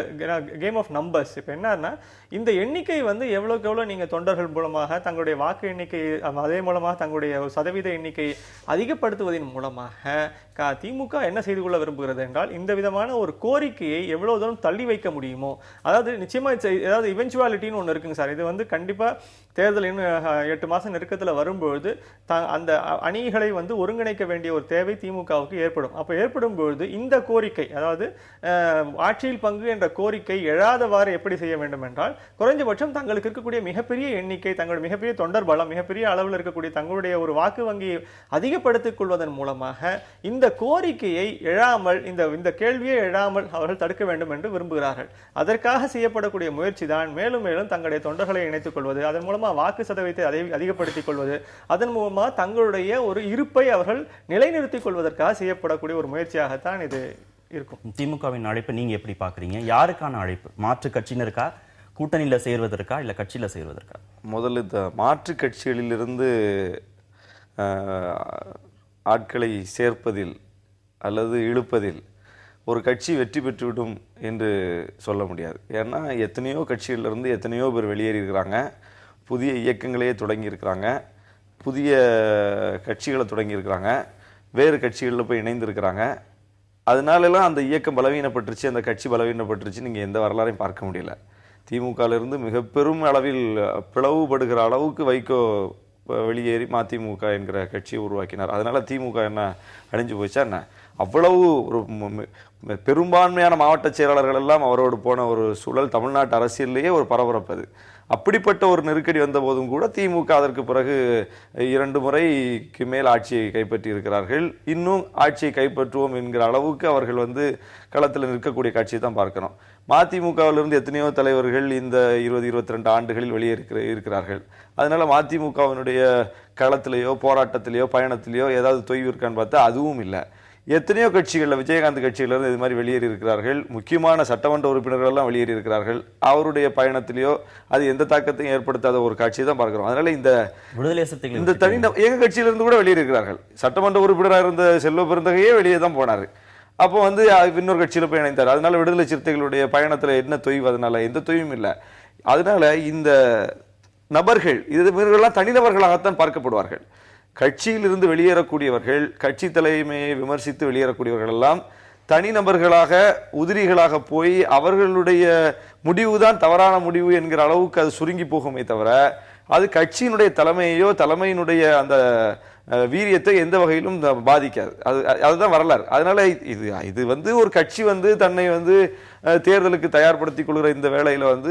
கேம் ஆஃப் நம்பர்ஸ். இப்போ என்னன்னா, இந்த எண்ணிக்கை வந்து எவ்வளவுக்கு எவ்வளவு நீங்க தொண்டர்கள் மூலமாக தங்களுடைய வாக்கு எண்ணிக்கை அதே மூலமாக தங்களுடைய சதவீத எண்ணிக்கையை அதிகப்படுத்துவதன் மூலமாக திமுக என்ன செய்து கொள்ள விரும்புகிறது என்றால், இந்த விதமான ஒரு கோரிக்கையை எவ்வளவு தூரம் தள்ளி வைக்க முடியுமோ, அதாவது நிச்சயமா ஏதாவது இவென்ச்சுவாலிட்டின்னு ஒன்று இருக்குங்க சார். இது வந்து கண்டிப்பா தேர்தல் இன்னும் 8 மாசம் நெருக்கத்தில் வரும்பொழுது அந்த அணிகளை வந்து ஒருங்கிணைக்க வேண்டிய ஒரு தேவை திமுகவுக்கு ஏற்படும். அப்ப ஏற்படும் பொழுது இந்த கோரிக்கை, அதாவது ஆட்சியில் பங்கு என்ற கோரிக்கை எழாதவாறு எப்படி செய்ய வேண்டும் என்றால், குறைஞ்சபட்சம் தங்களுக்கு இருக்கக்கூடிய மிகப்பெரிய எண்ணிக்கை, தங்களுடைய மிகப்பெரிய தொண்டர் பலம், மிகப்பெரிய அளவில் இருக்கக்கூடிய தங்களுடைய ஒரு வாக்கு வங்கியை அதிகப்படுத்திக் கொள்வதன் மூலமாக இந்த கோரிக்கையை எழாமல், இந்த கேள்வியை எழாமல் அவர்கள் தடுக்க வேண்டும் என்று விரும்புகிறார்கள். அதற்காக செய்யப்படக்கூடிய முயற்சி தான் மேலும் மேலும் தங்களுடைய தொண்டர்களை இணைத்துக் கொள்வது, அதன் மூலமா வாக்கு சதவீதத்தை அதிகப்படுத்திக் கொள்வது, அதன் மூலமா தங்களுடைய ஒரு இருப்பை அவர்கள் நிலைநிறுத்திக் கொள்வதற்காக செய்யப்படக்கூடிய ஒரு முயற்சியாகத்தான் இது இருக்கும். திமுகவின் அழைப்பு நீங்க எப்படி பாக்குறீங்க? யாருக்கான அழைப்பு? மாற்று கட்சியினருக்கா, கூட்டணியில சேர்வதற்கா, இல்ல கட்சியில சேர்வதற்கா? முதல்ல இந்த மாற்று கட்சிகளிலிருந்து ஆட்களை சேர்ப்பதில் அல்லது இழுப்பதில் ஒரு கட்சி வெற்றி பெற்றுவிடும் என்று சொல்ல முடியாது. ஏன்னா எத்தனையோ கட்சிகளிலிருந்து எத்தனையோ பேர் வெளியேறி இருக்கிறாங்க, புதிய இயக்கங்களையே தொடங்கியிருக்கிறாங்க, புதிய கட்சிகளை தொடங்கியிருக்கிறாங்க, வேறு கட்சிகளில் போய் இணைந்திருக்கிறாங்க. அதனாலலாம் அந்த இயக்கம் பலவீனப்பட்டுருச்சு, அந்த கட்சி பலவீனப்பட்டுருச்சு நீங்கள் எந்த வரலாறையும் பார்க்க முடியல. திமுகவிலிருந்து மிக பெரும் அளவில் பிளவுபடுகிற அளவுக்கு வைகோ வெளியேறி மதிமுக என்கிற கட்சியை உருவாக்கினார். அதனால திமுக என்ன அழிஞ்சு போச்சா என்ன? அவ்வளவு ஒரு பெரும்பான்மையான மாவட்ட செயலாளர்கள் எல்லாம் அவரோடு போன ஒரு சூழல் தமிழ்நாட்டு அரசியலிலேயே ஒரு பரபரப்பது. அப்படிப்பட்ட ஒரு நெருக்கடி வந்த போதும் கூட திமுக அதற்கு பிறகு 2 முறைக்கு மேல் ஆட்சியை கைப்பற்றி இருக்கிறார்கள். இன்னும் ஆட்சியை கைப்பற்றுவோம் என்கிற அளவுக்கு அவர்கள் வந்து களத்தில் நிற்கக்கூடிய காட்சியை தான் பார்க்கிறோம். மதிமுகவிலிருந்து எத்தனையோ தலைவர்கள் இந்த 20-22 ஆண்டுகளில் வெளியே இருக்கிறார்கள். அதனால மதிமுகவினுடைய களத்திலேயோ போராட்டத்திலேயோ பயணத்திலேயோ ஏதாவது தொய்வு இருக்கான்னு பார்த்தா அதுவும் இல்லை. எத்தனையோ கட்சிகளில் விஜயகாந்த் கட்சியிலிருந்து இது மாதிரி வெளியேறி இருக்கிறார்கள். முக்கியமான சட்டமன்ற உறுப்பினர்கள் எல்லாம் வெளியேறி இருக்கிறார்கள். அவருடைய பயணத்திலேயோ அது எந்த தாக்கத்தையும் ஏற்படுத்தாத ஒரு காட்சியை தான் பார்க்கிறோம். அதனால இந்த விடுதலை இந்த தனி எங்க கட்சியிலிருந்து கூட வெளியேறி இருக்கிறார்கள். சட்டமன்ற உறுப்பினராக இருந்த செல்வ பெருந்தகையே வெளியே தான் போனாரு. அப்போ வந்து இன்னொரு கட்சியில போய் இணைந்தார். அதனால விடுதலை சிறுத்தைகளுடைய பயணத்துல என்ன தொய்வு? அதனால எந்த தொய்வும் இல்லை. அதனால இந்த நபர்கள் இவர்களெல்லாம் தனிநபர்களாகத்தான் பார்க்கப்படுவார்கள். கட்சியில் இருந்து வெளியேறக்கூடியவர்கள், கட்சி தலைமையை விமர்சித்து வெளியேறக்கூடியவர்கள் எல்லாம் தனிநபர்களாக உதிரிகளாக போய் அவர்களுடைய முடிவுதான் தவறான முடிவு என்கிற அளவுக்கு அது சுருங்கி போகுமே தவிர அது கட்சியினுடைய தலைமையோ தலைமையினுடைய அந்த வீரியத்தை எந்த வகையிலும் பாதிக்காது. அதுதான் வரலாறு. அதனால இது வந்து ஒரு கட்சி வந்து தன்னை வந்து தேர்தலுக்கு தயார்படுத்திக் கொள்கிற இந்த வேளையில வந்து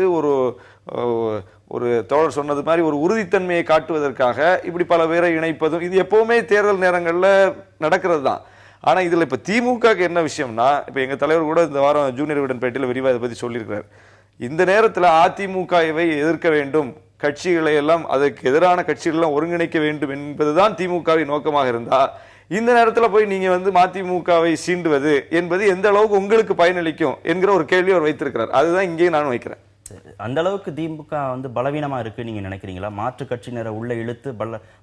ஒரு தோழர் சொன்னது மாதிரி ஒரு உறுதித்தன்மையை காட்டுவதற்காக இப்படி பல பேரை இணைப்பதும் இது எப்பவுமே தேர்தல் நேரங்களில் நடக்கிறது தான். ஆனா இதுல இப்ப திமுகக்கு என்ன விஷயம்னா, இப்ப எங்க தலைவர் கூட இந்த வாரம் ஜூனியர் விடன் பேட்டியில் விரிவாக இதை பத்தி சொல்லியிருக்கிறார். இந்த நேரத்தில் அதிமுகவை எதிர்க்க வேண்டும், கட்சிகளை எல்லாம் அதற்கு எதிரான கட்சிகளெல்லாம் ஒருங்கிணைக்க வேண்டும் என்பதுதான் திமுகவின் நோக்கமாக இருந்தா இந்த நேரத்தில் போய் நீங்க வந்து மதிமுகவை சீண்டுவது என்பது எந்த அளவுக்கு உங்களுக்கு பயனளிக்கும் என்கிற ஒரு கேள்வி அவர் வைத்திருக்கிறார். அதுதான் இங்கேயும் நான் வைக்கிறேன். அந்த அளவுக்கு திமுக வந்து பலவீனமா இருக்கு நீங்க நினைக்கிறீங்களா? மாற்று கட்சியினரை உள்ள இழுத்து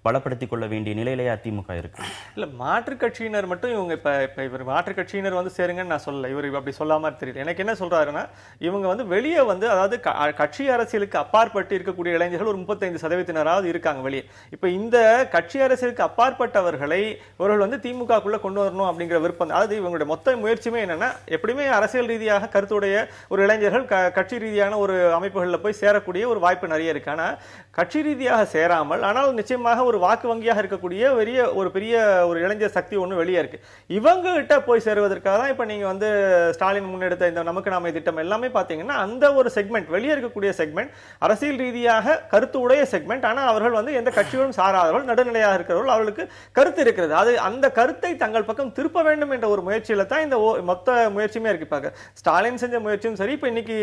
பலப்படுத்திக் கொள்ள வேண்டிய நிலையிலேயே அதிமுக இருக்கு. இல்ல, மாற்று கட்சியினர் மட்டும் இவங்க இப்ப இவர் மாற்று கட்சியினர் வந்து சேருங்கன்னு நான் சொல்லல. இவர் அப்படி சொல்லாம தெரியல. எனக்கு என்ன சொல்றாருன்னா, இவங்க வந்து வெளியே வந்து அதாவது கட்சி அரசியலுக்கு அப்பாற்பட்டு இருக்கக்கூடிய இளைஞர்கள் ஒரு 35% இருக்காங்க வெளியே. இப்ப இந்த கட்சி அரசியலுக்கு அப்பாற்பட்டவர்களை இவர்கள் வந்து திமுகக்குள்ள கொண்டு வரணும் அப்படிங்கிற விருப்பம். அதாவது இவங்களுடைய மொத்த முயற்சியுமே என்னன்னா, எப்படியுமே அரசியல் ரீதியாக கருத்துடைய ஒரு இளைஞர்கள் கட்சி ரீதியான ஒரு அமைப்புகளில் போய் சேரக்கூடிய ஒரு வாய்ப்பு நிறைய இருக்கு. ஆனா கட்சி ரீதியாக சேராமல், ஆனால் நிச்சயமாக ஒரு வாக்கு வங்கியாக இருக்கக்கூடிய பெரிய ஒரு இளைஞர் சக்தி ஒன்று வெளியே இருக்கு. இவங்க கிட்ட போய் சேருவதற்காக தான் இப்ப நீங்க வந்து ஸ்டாலின் முன்னெடுத்த இந்த நமக்கு நாமே திட்டம் எல்லாமே பாத்தீங்கன்னா அந்த ஒரு செக்மெண்ட், வெளியே இருக்கக்கூடிய செக்மெண்ட், அரசியல் ரீதியாக கருத்து உடைய செக்மெண்ட். ஆனா அவர்கள் வந்து எந்த கட்சியோடும் சாராதவர்கள், நடுநிலையாக இருக்கிறவர்கள், அவர்களுக்கு கருத்து இருக்கிறது. அது அந்த கருத்தை தங்கள் பக்கம் திருப்ப வேண்டும் என்ற ஒரு முயற்சியில தான் இந்த மொத்த முயற்சியுமே இருக்கு. இப்ப ஸ்டாலின் செஞ்ச முயற்சியும் சரி, இப்ப இன்னைக்கு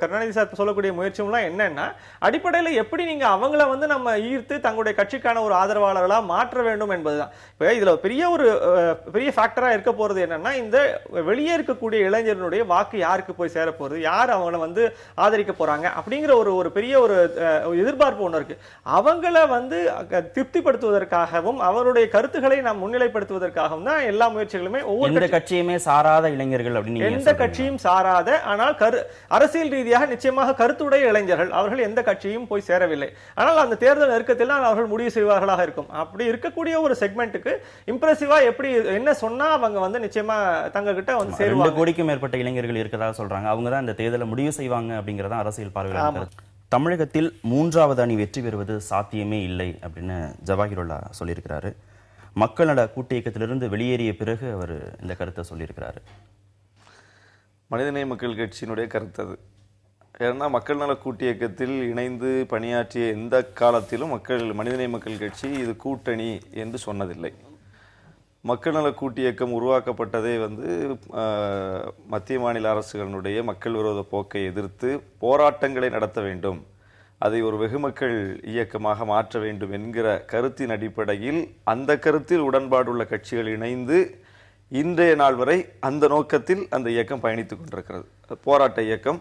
கருணாநிதி சார் சொல்லக்கூடிய முயற்சியும் எல்லாம் என்னன்னா, அடிப்படையில் எப்படி நீங்க அவங்கள வந்து நம்ம ஈர்த்து தங்களுடைய கட்சிக்கான ஒரு ஆதரவாளர்களா மாற்ற வேண்டும் என்பதுதான். இப்ப இதுல பெரிய ஃபேக்டரா இருக்க போறது என்னன்னா, இந்த வெளியே இருக்கக்கூடிய இளைஞர்களுடைய வாக்கு யாருக்கு போய் சேர போறது, யார் அவங்கள வந்து ஆதரிக்க போறாங்க அப்படிங்கிற ஒரு பெரிய ஒரு எதிர்பார்ப்பு ஒண்ணு இருக்கு. அவங்கள வந்து திருப்திப்படுத்துவதற்காகவும் அவருடைய கருத்துக்களை நாம் முன்னிலைப்படுத்துவதற்காகவும் தான் எல்லா முயற்சிகளுமே. ஒவ்வொரு கட்சியுமே சாராத இளைஞர்கள் அப்படின்னு எந்த கட்சியும் சாராத, ஆனால் அரசியல் ரீதியாக நிச்சயமாக கருத்துடைய இளைஞர்கள், அவர்கள் எந்த கட்சியும் போய் சேரவில்லை. ஆனால் அந்த தேர்தல் நெருக்கத்தில் அவர்கள் முடிவு செய்வார்களாக இருக்கும். அப்படி இருக்கக்கூடிய ஒரு செக்மெண்ட்டுக்கு இம்ப்ரெசிவா எப்படி என்ன சொன்னா அவங்க வந்து நிச்சயமா தங்க கிட்ட வந்து சேருவாங்க. 2 கோடிக்கும் மேற்பட்ட இளைஞர்கள் இருக்கிறதாக சொல்றாங்க. அவங்க தான் இந்த தேர்தலை முடிவு செய்வாங்க அப்படிங்கறத அரசியல் பார்வையாளர். தமிழகத்தில் 3வது அணி வெற்றி பெறுவது சாத்தியமே இல்லை அப்படின்னு ஜவாஹிருல்லா சொல்லியிருக்கிறாரு. மக்கள் நல கூட்டு இயக்கத்திலிருந்து வெளியேறிய பிறகு அவர் இந்த கருத்தை சொல்லியிருக்கிறாரு. மனிதநேய மக்கள் கட்சியினுடைய கருத்து அது. ஏன்னா மக்கள் நல கூட்டு இயக்கத்தில் இணைந்து பணியாற்றிய எந்த காலத்திலும் மனிதநேய மக்கள் கட்சி இது கூட்டணி என்று சொன்னதில்லை. மக்கள் நல கூட்டு இயக்கம் உருவாக்கப்பட்டதே வந்து மத்திய மாநில அரசுகளுடைய மக்கள் விரோத போக்கை எதிர்த்து போராட்டங்களை நடத்த வேண்டும், அதை ஒரு வெகுமக்கள் இயக்கமாக மாற்ற வேண்டும் என்கிற கருத்தின் அடிப்படையில் அந்த கருத்தில் உடன்பாடுள்ள கட்சிகள் இணைந்து இன்றைய நாள் வரை அந்த நோக்கத்தில் அந்த இயக்கம் பயணித்துக் கொண்டிருக்கிறது. போராட்ட இயக்கம்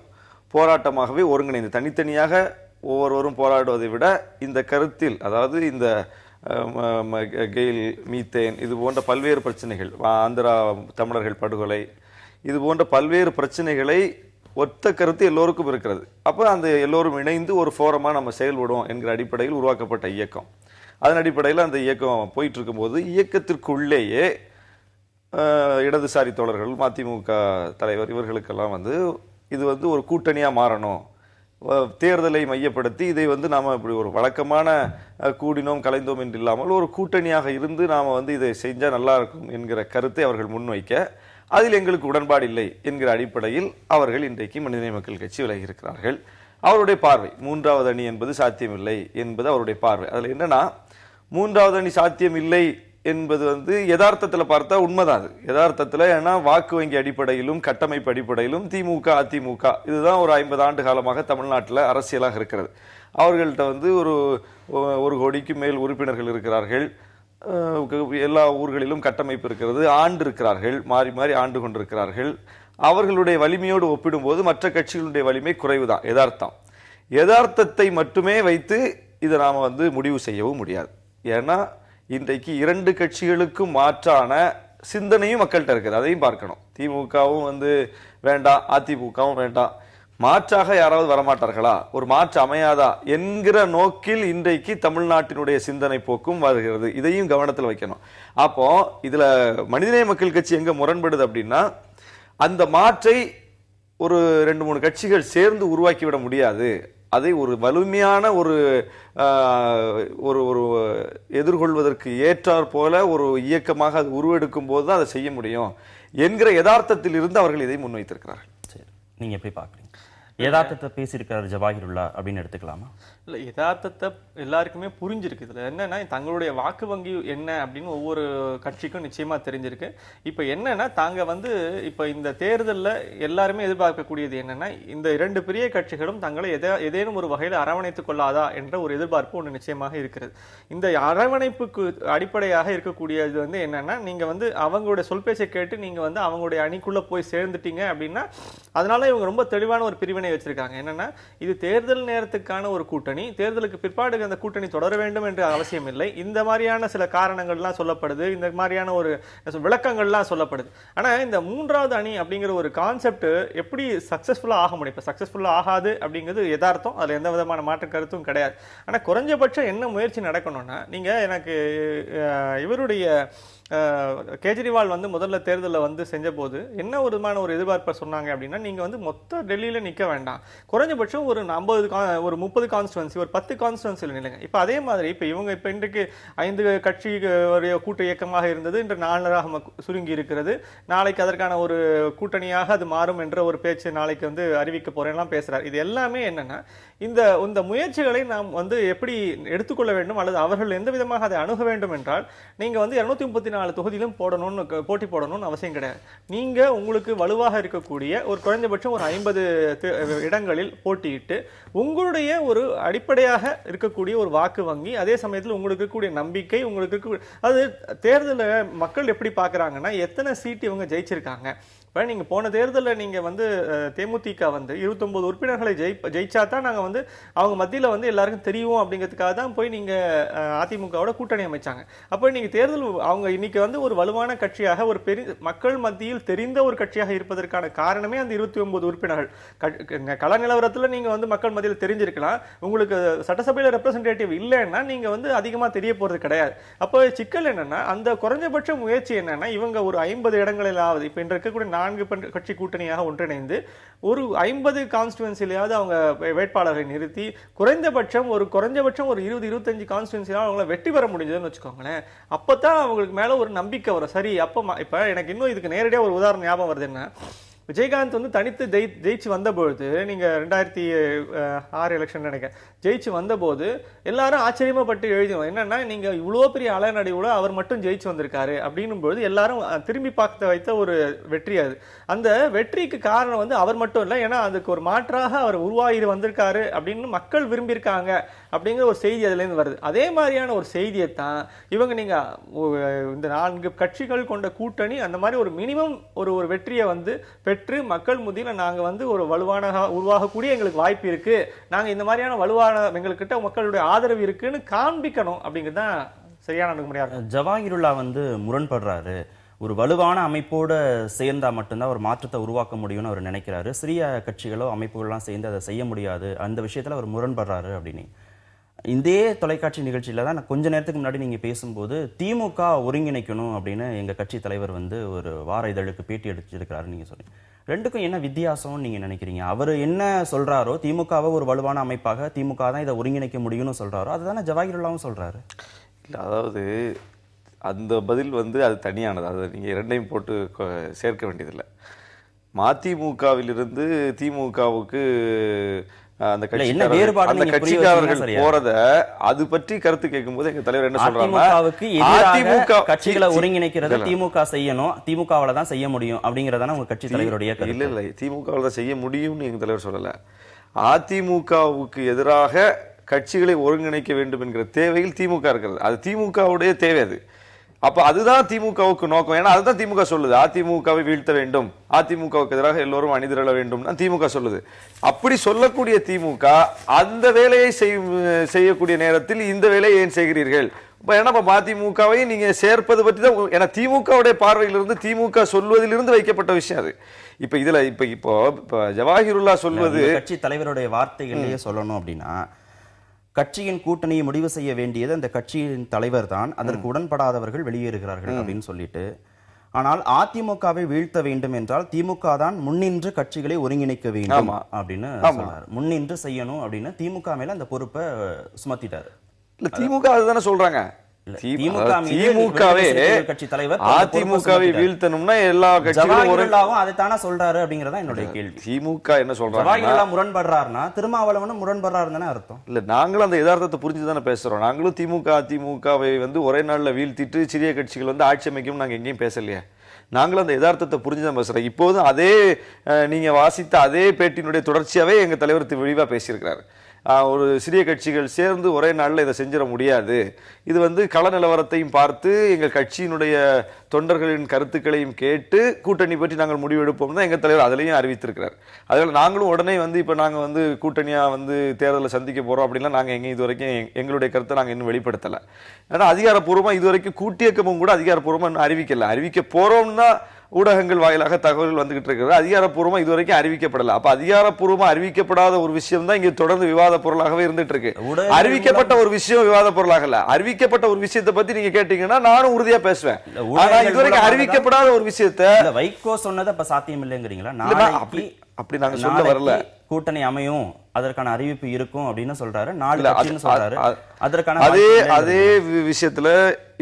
போராட்டமாகவே ஒருங்கிணைந்து, தனித்தனியாக ஒவ்வொருவரும் போராடுவதை விட இந்த கருத்தில், அதாவது இந்த கெயில், மீத்தேன், இது போன்ற பல்வேறு பிரச்சனைகள், ஆந்திரா தமிழர்கள் படுகொலை, இது போன்ற பல்வேறு பிரச்சனைகளை ஒத்த கருத்து எல்லோருக்கும் இருக்கிறது. அப்போ அந்த எல்லோரும் இணைந்து ஒரு ஃபோரமாக நம்ம செயல்படுவோம் என்கிற அடிப்படையில் உருவாக்கப்பட்ட இயக்கம். அதன் அடிப்படையில் அந்த இயக்கம் போயிட்டு இருக்கும்போது இயக்கத்திற்குள்ளேயே இடதுசாரி தோழர்கள், மதிமுக தலைவர், இவர்களுக்கெல்லாம் வந்து இது வந்து ஒரு கூட்டணியாக மாறணும், தேர்தலை மையப்படுத்தி இதை வந்து நாம் இப்படி ஒரு வழக்கமான கூடினோம் கலைந்தோம் என்று இல்லாமல் ஒரு கூட்டணியாக இருந்து நாம் வந்து இதை செஞ்சால் நல்லா இருக்கும் என்கிற கருத்தை அவர்கள் முன்வைக்க, அதில் எங்களுக்கு உடன்பாடு இல்லை என்கிற அடிப்படையில் அவர்கள் இன்றைக்கு மனிதநேய மக்கள் கட்சி விலகி இருக்கிறார்கள். அவருடைய பார்வை 3வது அணி என்பது சாத்தியமில்லை என்பது அவருடைய பார்வை. அதில் என்னன்னா, 3வது அணி சாத்தியம் இல்லை என்பது வந்து யதார்த்தத்தில் பார்த்தா உண்மைதான். அது யதார்த்தத்தில், ஏன்னா வாக்கு வங்கி அடிப்படையிலும் கட்டமைப்பு அடிப்படையிலும் திமுக அதிமுக இதுதான் ஒரு 50 ஆண்டு காலமாக தமிழ்நாட்டில் அரசியலாக இருக்கிறது. அவர்கள்ட்ட வந்து ஒரு கோடிக்கு மேல் உறுப்பினர்கள் இருக்கிறார்கள், எல்லா ஊர்களிலும் கட்டமைப்பு இருக்கிறது, ஆண்டு இருக்கிறார்கள், மாறி மாறி ஆண்டு கொண்டிருக்கிறார்கள். அவர்களுடைய வலிமையோடு ஒப்பிடும்போது மற்ற கட்சிகளுடைய வலிமை குறைவுதான். யதார்த்தத்தை மட்டுமே வைத்து இதை நாம் வந்து முடிவு செய்யவும் முடியாது. ஏன்னா இன்றைக்கு 2 கட்சிகளுக்கும் மாற்றான சிந்தனையும் மக்கள்கிட்ட இருக்குது, அதையும் பார்க்கணும். திமுகவும் வந்து வேண்டாம், அதிமுகவும் வேண்டாம், மாற்றாக யாராவது வரமாட்டார்களா, ஒரு மாற்று அமையாதா என்கிற நோக்கில் இன்றைக்கு தமிழ்நாட்டினுடைய சிந்தனை போக்கும் வருகிறது. இதையும் கவனத்தில் வைக்கணும். அப்போ இதுல மனிதநேய மக்கள் கட்சி எங்க முரண்படுது அப்படின்னா, அந்த மாற்றை ஒரு 2-3 கட்சிகள் சேர்ந்து உருவாக்கிவிட முடியாது, அதை ஒரு வலிமையான ஒரு எதிர்கொள்வதற்கு ஏற்றாற் போல ஒரு இயக்கமாக அது உருவெடுக்கும் போது தான் அதை செய்ய முடியும் என்கிற யதார்த்தத்தில் இருந்து அவர்கள் இதை முன்வைத்திருக்கிறார்கள். சரி, நீங்க எப்படி பார்க்குறீங்க? யதார்த்தத்தை பேசியிருக்கிறார் ஜவாஹிருல்லா அப்படின்னு எடுத்துக்கலாமா? இல்லை, யதார்த்தத்தை எல்லாருக்குமே புரிஞ்சிருக்கு. இதில் என்னன்னா, தங்களுடைய வாக்கு வங்கி என்ன அப்படின்னு ஒவ்வொரு கட்சிக்கும் நிச்சயமா தெரிஞ்சிருக்கு. இப்போ என்னன்னா, தாங்க வந்து இப்போ இந்த தேர்தலில் எல்லாருமே எதிர்பார்க்கக்கூடியது என்னன்னா, இந்த 2 பெரிய கட்சிகளும் தங்களை ஏதேனும் ஒரு வகையில் அரவணைத்துக் கொள்ளாதா என்ற ஒரு எதிர்பார்ப்பு ஒன்று நிச்சயமாக இருக்கிறது. இந்த அரவணைப்புக்கு அடிப்படையாக இருக்கக்கூடியது வந்து என்னன்னா, நீங்க வந்து அவங்களுடைய சொல் பேச்சை கேட்டு நீங்க வந்து அவங்களுடைய அணிக்குள்ள போய் சேர்ந்துட்டீங்க அப்படின்னா, அதனால இவங்க ரொம்ப தெளிவான ஒரு பிரிவினை வச்சிருக்காங்க. என்னன்னா, இது தேர்தல் நேரத்துக்கான ஒரு கூட்டணி, தேர்தலுக்கு பிற்பாடு அந்த கூட்டணி தொடர வேண்டும் என்று அவசியம் இல்லை. இந்த மாதிரியான சில காரணங்கள்லாம் சொல்லப்படுது, இந்த மாதிரியான ஒரு விளக்கங்கள்லாம் சொல்லப்படுது. ஆனா இந்த 3வது அணி அப்படிங்கிற ஒரு கான்செப்ட் எப்படி சக்சஸ்ஃபுல்லா ஆக முடியும்? இப்ப சக்சஸ்ஃபுல்லா ஆகாது அப்படிங்கிறது யதார்த்தம், அதுல எந்த விதமான மாற்று கருத்தும் கிடையாது. ஆனா குறைஞ்சபட்சம் என்ன முயற்சி நடக்கணும்னா, நீங்க எனக்கு இவருடைய கேஜ்ரிவால் வந்து முதல்ல தேர்தலில் வந்து செஞ்ச போது என்ன ஒரு விதமான ஒரு எதிர்பார்ப்பை சொன்னாங்க அப்படின்னா, நீங்க வந்து மொத்த டெல்லியில நிக்க வேண்டாம், குறைஞ்சபட்சம் ஒரு ஒரு 30 கான்ஸ்டுவன்சி, ஒரு 10 கான்ஸ்டுவன்சியில் நில்லுங்க. இப்ப அதே மாதிரி இப்ப இவங்க இப்ப இன்றைக்கு 5 கட்சி கூட்டு இயக்கமாக இருந்தது, இன்று 4 சுருங்கி இருக்கிறது. நாளைக்கு அதற்கான ஒரு கூட்டணியாக அது மாறும் என்ற ஒரு பேச்சு நாளைக்கு வந்து அறிவிக்க போறேன்லாம் பேசுறாரு. இது எல்லாமே என்னன்னா, இந்த முயற்சிகளை நாம் வந்து எப்படி எடுத்துக்கொள்ள வேண்டும் அல்லது அவர்கள் எந்த விதமாக அதை அணுக வேண்டும் என்றால், நீங்க வந்து 234 தொகுதியிலும் போட்டி போடணும்னு அவசியம் கிடையாது. நீங்க உங்களுக்கு வலுவாக இருக்கக்கூடிய ஒரு குறைஞ்சபட்சம் ஒரு 50 இடங்களில் போட்டியிட்டு உங்களுடைய ஒரு அடிப்படையாக இருக்கக்கூடிய ஒரு வாக்கு வங்கி, அதே சமயத்தில் உங்களுக்கு இருக்கக்கூடிய நம்பிக்கை, உங்களுக்கு அது தேர்தலில் மக்கள் எப்படி பார்க்கறாங்கன்னா, எத்தனை சீட் இவங்க ஜெயிச்சிருக்காங்க. இப்போ நீங்கள் போன தேர்தலில் நீங்கள் வந்து தேமுதிக வந்து 29 உறுப்பினர்களை ஜெயிச்சா தான் நாங்கள் வந்து அவங்க மத்தியில் வந்து எல்லாருக்கும் தெரியும் அப்படிங்கிறதுக்காக தான் போய் நீங்கள் அதிமுகவோட கூட்டணி அமைச்சாங்க. அப்போ நீங்கள் தேர்தல் அவங்க இன்னைக்கு வந்து ஒரு வலுவான கட்சியாக, ஒரு பெரிய மக்கள் மத்தியில் தெரிந்த ஒரு கட்சியாக இருப்பதற்கான காரணமே அந்த 29 உறுப்பினர்கள். கள நிலவரத்தில் நீங்கள் வந்து மக்கள் மத்தியில் தெரிஞ்சிருக்கலாம், உங்களுக்கு சட்டசபையில் ரெப்ரசன்டேட்டிவ் இல்லைன்னா நீங்கள் வந்து அதிகமாக தெரிய போகிறது கிடையாது. அப்போ சிக்கல் என்னன்னா, அந்த குறைஞ்சபட்ச முயற்சி என்னன்னா, இவங்க ஒரு 50 இடங்களிலாவது இப்போ இன்று இருக்கக்கூடிய 4 கட்சி கூட்டணியாக ஒன்றிணைந்து ஒரு 50 கான்ஸ்டுவன்சிலையாவது அவங்க வேட்பாளரை நிறுத்தி குறைஞ்சபட்சம் ஒரு 20-25 கான்ஸ்டுவன்சியாக அவங்கள வெற்றி பெற முடிஞ்சதுன்னு வச்சுக்கோங்களேன். அப்பதான் அவங்களுக்கு மேல ஒரு நம்பிக்கை வரும். சரி, இப்ப எனக்கு இன்னும் இதுக்கு நேரடியாக ஒரு உதாரணம் ஞாபகம் வருது. என்ன, விஜயகாந்த் வந்து தனித்து ஜெயிச்சு வந்தபொழுது, நீங்க 2006 எலெக்ஷன் நினைக்கிறேன், ஜெயிச்சு வந்தபோது எல்லாரும் ஆச்சரியமாப்பட்டு எழுதினோம். என்னன்னா, நீங்க இவ்வளோ பெரிய அலைநடையோட அவர் மட்டும் ஜெயிச்சு வந்திருக்காரு அப்படின்னும் பொழுது எல்லாரும் திரும்பி பார்க்க வைத்த ஒரு வெற்றி அது. அந்த வெற்றிக்கு காரணம் வந்து அவர் மட்டும் இல்லை, ஏன்னா அதுக்கு ஒரு மாற்றாக அவர் உருவாகி வந்திருக்காரு அப்படின்னு மக்கள் விரும்பியிருக்காங்க அப்படிங்கிற ஒரு செய்தி அதுலேருந்து வருது. அதே மாதிரியான ஒரு செய்தியை தான் இவங்க நீங்க இந்த 4 கட்சிகள் கொண்ட கூட்டணி அந்த மாதிரி ஒரு மினிமம் ஒரு வெற்றியை வந்து பெற்று மக்கள் மத்தியில் நாங்க வந்து ஒரு வலுவான உருவாகக்கூடிய எங்களுக்கு வாய்ப்பு இருக்கு, நாங்க இந்த மாதிரியான வலுவான எங்கள்கிட்ட மக்களுடைய ஆதரவு இருக்குன்னு காண்பிக்கணும் அப்படிங்கிறது தான் சரியான அணுகுமுறையா இருக்கும். ஜவாஹிருல்லா வந்து முரண்படுறாரு, ஒரு வலுவான அமைப்போட சேர்ந்தா மட்டும்தான் ஒரு மாற்றத்தை உருவாக்க முடியும்னு அவர் நினைக்கிறாரு. சிறிய கட்சிகளோ அமைப்புகள்லாம் சேர்ந்து அதை செய்ய முடியாது, அந்த விஷயத்துல அவர் முரண்படுறாரு அப்படின்னு இதே தொலைக்காட்சி நிகழ்ச்சியில தான் நான் கொஞ்ச நேரத்துக்கு முன்னாடி நீங்க பேசும்போது திமுக ஒருங்கிணைக்கணும் அப்படின்னு எங்க கட்சி தலைவர் வந்து ஒரு வார இதழுக்கு பேட்டி எடுத்திருக்கிறாரு நீங்க சொன்னீங்க. ரெண்டுக்கும் என்ன வித்தியாசம்னு நீங்க நினைக்கிறீங்க? அவர் என்ன சொல்றாரோ, திமுகவை ஒரு வலுவான அமைப்பாக திமுக தான் இதை ஒருங்கிணைக்க முடியும்னு சொல்றாரோ, அதுதானே ஜவாஹிருல்லாவும் சொல்றாரு. இல்லை, அதாவது அந்த பதில் வந்து அது தனியானது, அதை நீங்கள் இரண்டையும் போட்டு சேர்க்க வேண்டியதில்லை. மதிமுகவிலிருந்து திமுகவுக்கு அந்த கட்சிக்காரர்கள் போறத அது பற்றி கருத்து கேட்கும் போது எங்க தலைவர் என்ன சொல்றாங்க, கட்சிகளை ஒருங்கிணைக்கிறது திமுக செய்யணும், திமுகவால தான் செய்ய முடியும் அப்படிங்கறதான உங்க கட்சி தலைவருடைய கருத்து. இல்ல இல்ல, திமுகவால தான் செய்ய முடியும்னு எங்க தலைவர் சொல்லல. அதிமுகவுக்கு எதிராக கட்சிகளை ஒருங்கிணைக்க வேண்டும் என்கிற தேவையில் திமுக இருக்கிறது, அது திமுகவுடைய தேவை. அது அப்ப அதுதான் திமுகவுக்கு நோக்கம். ஏன்னா அதுதான் திமுக சொல்லுது, அதிமுகவை வீழ்த்த வேண்டும், அதிமுகவுக்கு எதிராக எல்லோரும் அணிதிரள வேண்டும் திமுக சொல்லுது. அப்படி சொல்லக்கூடிய திமுக அந்த வேலையை செய்யக்கூடிய நேரத்தில் இந்த வேலையை ஏன் செய்கிறீர்கள்? ஏன்னா மதிமுகவை நீங்க சேர்ப்பது பற்றி தான், ஏன்னா திமுகவுடைய பார்வையிலிருந்து திமுக சொல்வதிலிருந்து வைக்கப்பட்ட விஷயம் அது. இப்ப இதுல இப்போ ஜவாஹிருல்லா சொல்வது, கட்சி தலைவருடைய வார்த்தைகளையே சொல்லணும் அப்படின்னா, கட்சியின் கூட்டணியை முடிவு செய்ய வேண்டியது அந்த கட்சியின் தலைவர் தான், அதற்கு உடன்படாதவர்கள் வெளியேறுகிறார்கள் அப்படின்னு சொல்லிட்டு, ஆனால் அதிமுகவை வீழ்த்த வேண்டும் என்றால் திமுக தான் முன்னின்று கட்சிகளை ஒருங்கிணைக்க வேண்டும் அப்படின்னு சொன்னார். முன்னின்று செய்யணும் அப்படின்னு திமுக மேல அந்த பொறுப்பை சுமத்திட்டாரு. இல்ல, திமுக அதுதானே சொல்றாங்க. திமுகவே கட்சி தலைவர் அதிமுகவை வீழ்த்தணும்னா எல்லா கட்சிகளும் அதைத்தானே சொல்றாரு அப்படிங்கறத என்னுடைய கேள்வி. திமுக என்ன சொல்றாங்க, முரண்படுறாருன்னா திருமாவளவனும் முரண்படுறாருன்னு அர்த்தம் இல்ல. நாங்களும் அந்த யதார்த்தத்தை புரிஞ்சுதானே பேசுறோம். நாங்களும் அதிமுகவை வந்து ஒரே நாள்ல வீழ்த்திட்டு சிறிய கட்சிகள் வந்து ஆட்சி அமைக்கும் நாங்க எங்கேயும் பேசலையே. நாங்களும் அந்த யதார்த்தத்தை புரிஞ்சுதான் பேசுறோம். இப்போதும் அதே நீங்க வாசித்த அதே பேட்டியினுடைய தொடர்ச்சியாவே எங்க தலைவர் விரிவா பேசியிருக்கிறாரு. ஒரு சிறிய கட்சிகள் சேர்ந்து ஒரே நாளில் இதை செஞ்சிட முடியாது, இது வந்து கள நிலவரத்தையும் பார்த்து எங்கள் கட்சியினுடைய தொண்டர்களின் கருத்துக்களையும் கேட்டு கூட்டணி பற்றி நாங்கள் முடிவெடுப்போம் தான் எங்கள் தலைவர் அதிலையும் அறிவித்திருக்கிறார். அதில் நாங்களும் உடனே வந்து இப்போ நாங்கள் வந்து கூட்டணியாக வந்து தேர்தலை சந்திக்க போகிறோம் அப்படின்லாம் நாங்கள் எங்கேயும் இது வரைக்கும் எங்களுடைய கருத்தை நாங்கள் இன்னும் வெளிப்படுத்தலை. ஏன்னா அதிகாரப்பூர்வமாக இது வரைக்கும் கூட்டியக்கமும் கூட அதிகாரப்பூர்வமாக இன்னும் அறிவிக்கல. அறிவிக்க போகிறோம்னா ஊடகங்கள் வாயிலாக தகவல்கள் வந்துகிட்டு இருக்கிறது. அதிகாரப்பூர்வமா இதுவரைக்கும் அறிவிக்கப்படல. அப்ப அதிகாரப்பூர்வமா அறிவிக்கப்படாத ஒரு விஷயம் தான் இங்க தொடர்ந்து விவாத பொருளாகவே இருந்துட்டு இருக்கு. அறிவிக்கப்பட்ட ஒரு விஷயம் விவாத பொருளாக இல்ல. அறிவிக்கப்பட்ட ஒரு விஷயத்தை பத்தி நீங்க கேட்டீங்கன்னா நானும் உறுதியா பேசுவேன். ஆனா இதுவரைக்கும் அறிவிக்கப்படாத ஒரு விஷயத்தை வைகோ சொன்னது அப்ப சாத்தியம் இல்லைங்கிறீங்களா? அப்படி நாங்க சொல்ல வரல. கூட்டணி அமையும், அதற்கான அறிவிப்பு இருக்கும் அப்படின்னு சொல்றாரு. சொல்றாரு. அதற்கான அதே விஷயத்துல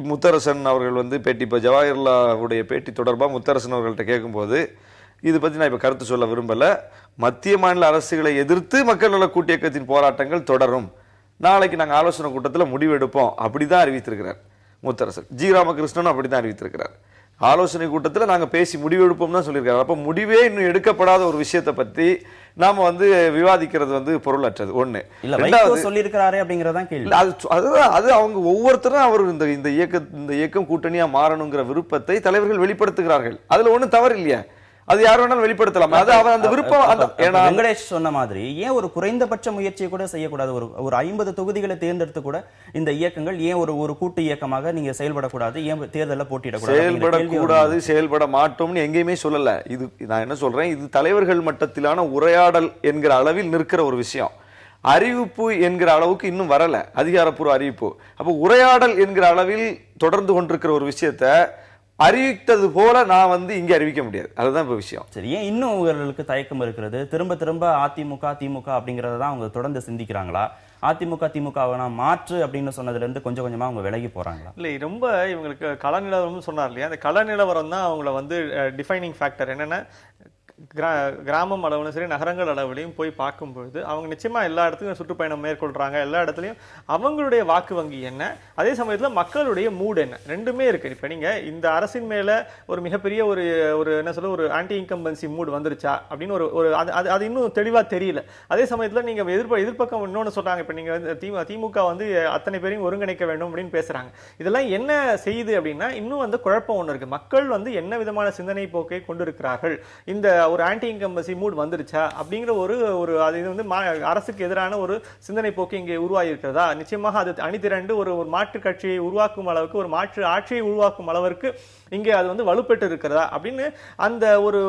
முத்தரசன் அவர்கள் வந்து பேட்டி, இப்ப ஜவாஹர்லாவுடைய பேட்டி தொடர்பா முத்தரசன் அவர்கள்ட்ட கேட்கும்போது இது பத்தி நான் இப்ப கருத்து சொல்ல விரும்பல. மத்திய மாநில அரசுகளை எதிர்த்து மக்கள் நல கூட்டு இயக்கத்தின் போராட்டங்கள் தொடரும், நாளைக்கு நாங்க ஆலோசனை கூட்டத்துல முடிவெடுப்போம் அப்படிதான் அறிவித்திருக்கிறார் முத்தரசன். ஜி ராமகிருஷ்ணன் அப்படிதான் அறிவித்திருக்கிறார். ஆலோசனை கூட்டத்தில் நாங்க பேசி முடிவெடுப்போம் தான் சொல்லியிருக்காரு. அப்ப முடிவே இன்னும் எடுக்கப்படாத ஒரு விஷயத்தை பத்தி நாம வந்து விவாதிக்கிறது வந்து பொருளற்றது. ஒண்ணு சொல்லியிருக்கிறாரே அப்படிங்கறதான் கேள்வி. அது அவங்க ஒவ்வொருத்தரும் அவர் இந்த இயக்கம் கூட்டணியா மாறணுங்கிற விருப்பத்தை தலைவர்கள் வெளிப்படுத்துகிறார்கள். அதுல ஒண்ணும் தவறு இல்லையா? அது யார் வேணாலும் வெளிப்படுத்தலாம். அது அவர் அந்த விருப்பம். வெங்கடேஷ் சொன்ன மாதிரி ஏன் ஒரு குறைந்தபட்ச முயற்சியை கூட செய்யக்கூடாது? ஒரு 50 தொகுதிகளை தேர்ந்தெடுத்து கூட இந்த இயக்கங்கள் ஏன் ஒரு கூட்டு இயக்கமாக நீங்க செயல்படக்கூடாது? ஏன் தேர்தலில் போட்டியிடக்கூடாது? செயல்படக்கூடாது, செயல்பட மாட்டோம்னு எங்கேயுமே சொல்லல. இது நான் என்ன சொல்றேன், இது தலைவர்கள் மட்டத்திலான உரையாடல் என்கிற அளவில் நிற்கிற ஒரு விஷயம். அறிவிப்பு என்கிற அளவுக்கு இன்னும் வரல, அதிகாரப்பூர்வ அறிவிப்பு. அப்ப உரையாடல் என்கிற அளவில் தொடர்ந்து கொண்டிருக்கிற ஒரு விஷயத்தை அறிவித்தது போல நான் வந்து இங்க அறிவிக்க முடியாது. அதுதான் இப்ப விஷயம். சரி, ஏன் இன்னும் உங்களுக்கு தயக்கம் இருக்கிறது? திரும்ப திரும்ப அதிமுக திமுக அப்படிங்கறதான் அவங்க தொடர்ந்து சிந்திக்கிறாங்களா? அதிமுக திமுக மாற்று அப்படின்னு சொன்னதுல இருந்து கொஞ்சம் கொஞ்சமா அவங்க விலகி போறாங்களா? இல்ல, ரொம்ப இவங்களுக்கு கள நிலவரம் சொன்னார் இல்லையா, அந்த கள நிலவரம் தான் அவங்கள வந்து டிஃபைனிங் ஃபேக்டர். என்னன்னா கிராமம் அளவுலும் சரி நகரங்கள் அளவுலையும் போய் பார்க்கும்பொழுது அவங்க நிச்சயமா எல்லா இடத்துலையும் சுற்றுப்பயணம் மேற்கொள்றாங்க. எல்லா இடத்துலையும் அவங்களுடைய வாக்கு வங்கி என்ன, அதே சமயத்தில் மக்களுடைய மூட் என்ன, ரெண்டுமே இருக்கு. இப்போ நீங்க இந்த அரசின் மேல ஒரு மிகப்பெரிய ஒரு என்ன சொல்ல ஒரு ஆன்டி இன்கம்பன்சி மூட் வந்துருச்சா அப்படின்னு ஒரு அது இன்னும் தெளிவா தெரியல. அதே சமயத்தில் நீங்க எதிர்பக்கம் இன்னொன்னு சொல்றாங்க. இப்போ நீங்க திமுக வந்து அத்தனை பேரையும் ஒருங்கிணைக்க வேண்டும் அப்படின்னு பேசுறாங்க. இதெல்லாம் என்ன செய்யுது அப்படின்னா இன்னும் வந்து குழப்பம் ஒன்று இருக்கு. மக்கள் வந்து என்ன விதமான சிந்தனை போக்கை கொண்டிருக்கிறார்கள், இந்த ஒரு ஆன்டி இன்கம்பன்சி மூட் வந்துருச்சா அப்படிங்கிற ஒரு அது வந்து அரசுக்கு எதிரான ஒரு சிந்தனை போக்கு இங்கே உருவாகி இருக்கிறதா? நிச்சயமாக அது அணிதிரண்டு ஒரு மாற்று கட்சியை உருவாக்கும் அளவுக்கு, ஒரு மாற்று ஆட்சியை உருவாக்கும் அளவிற்கு இங்கே அது வந்து வலுப்பெற்று இருக்கிறதா அப்படின்னு அந்த ஒரு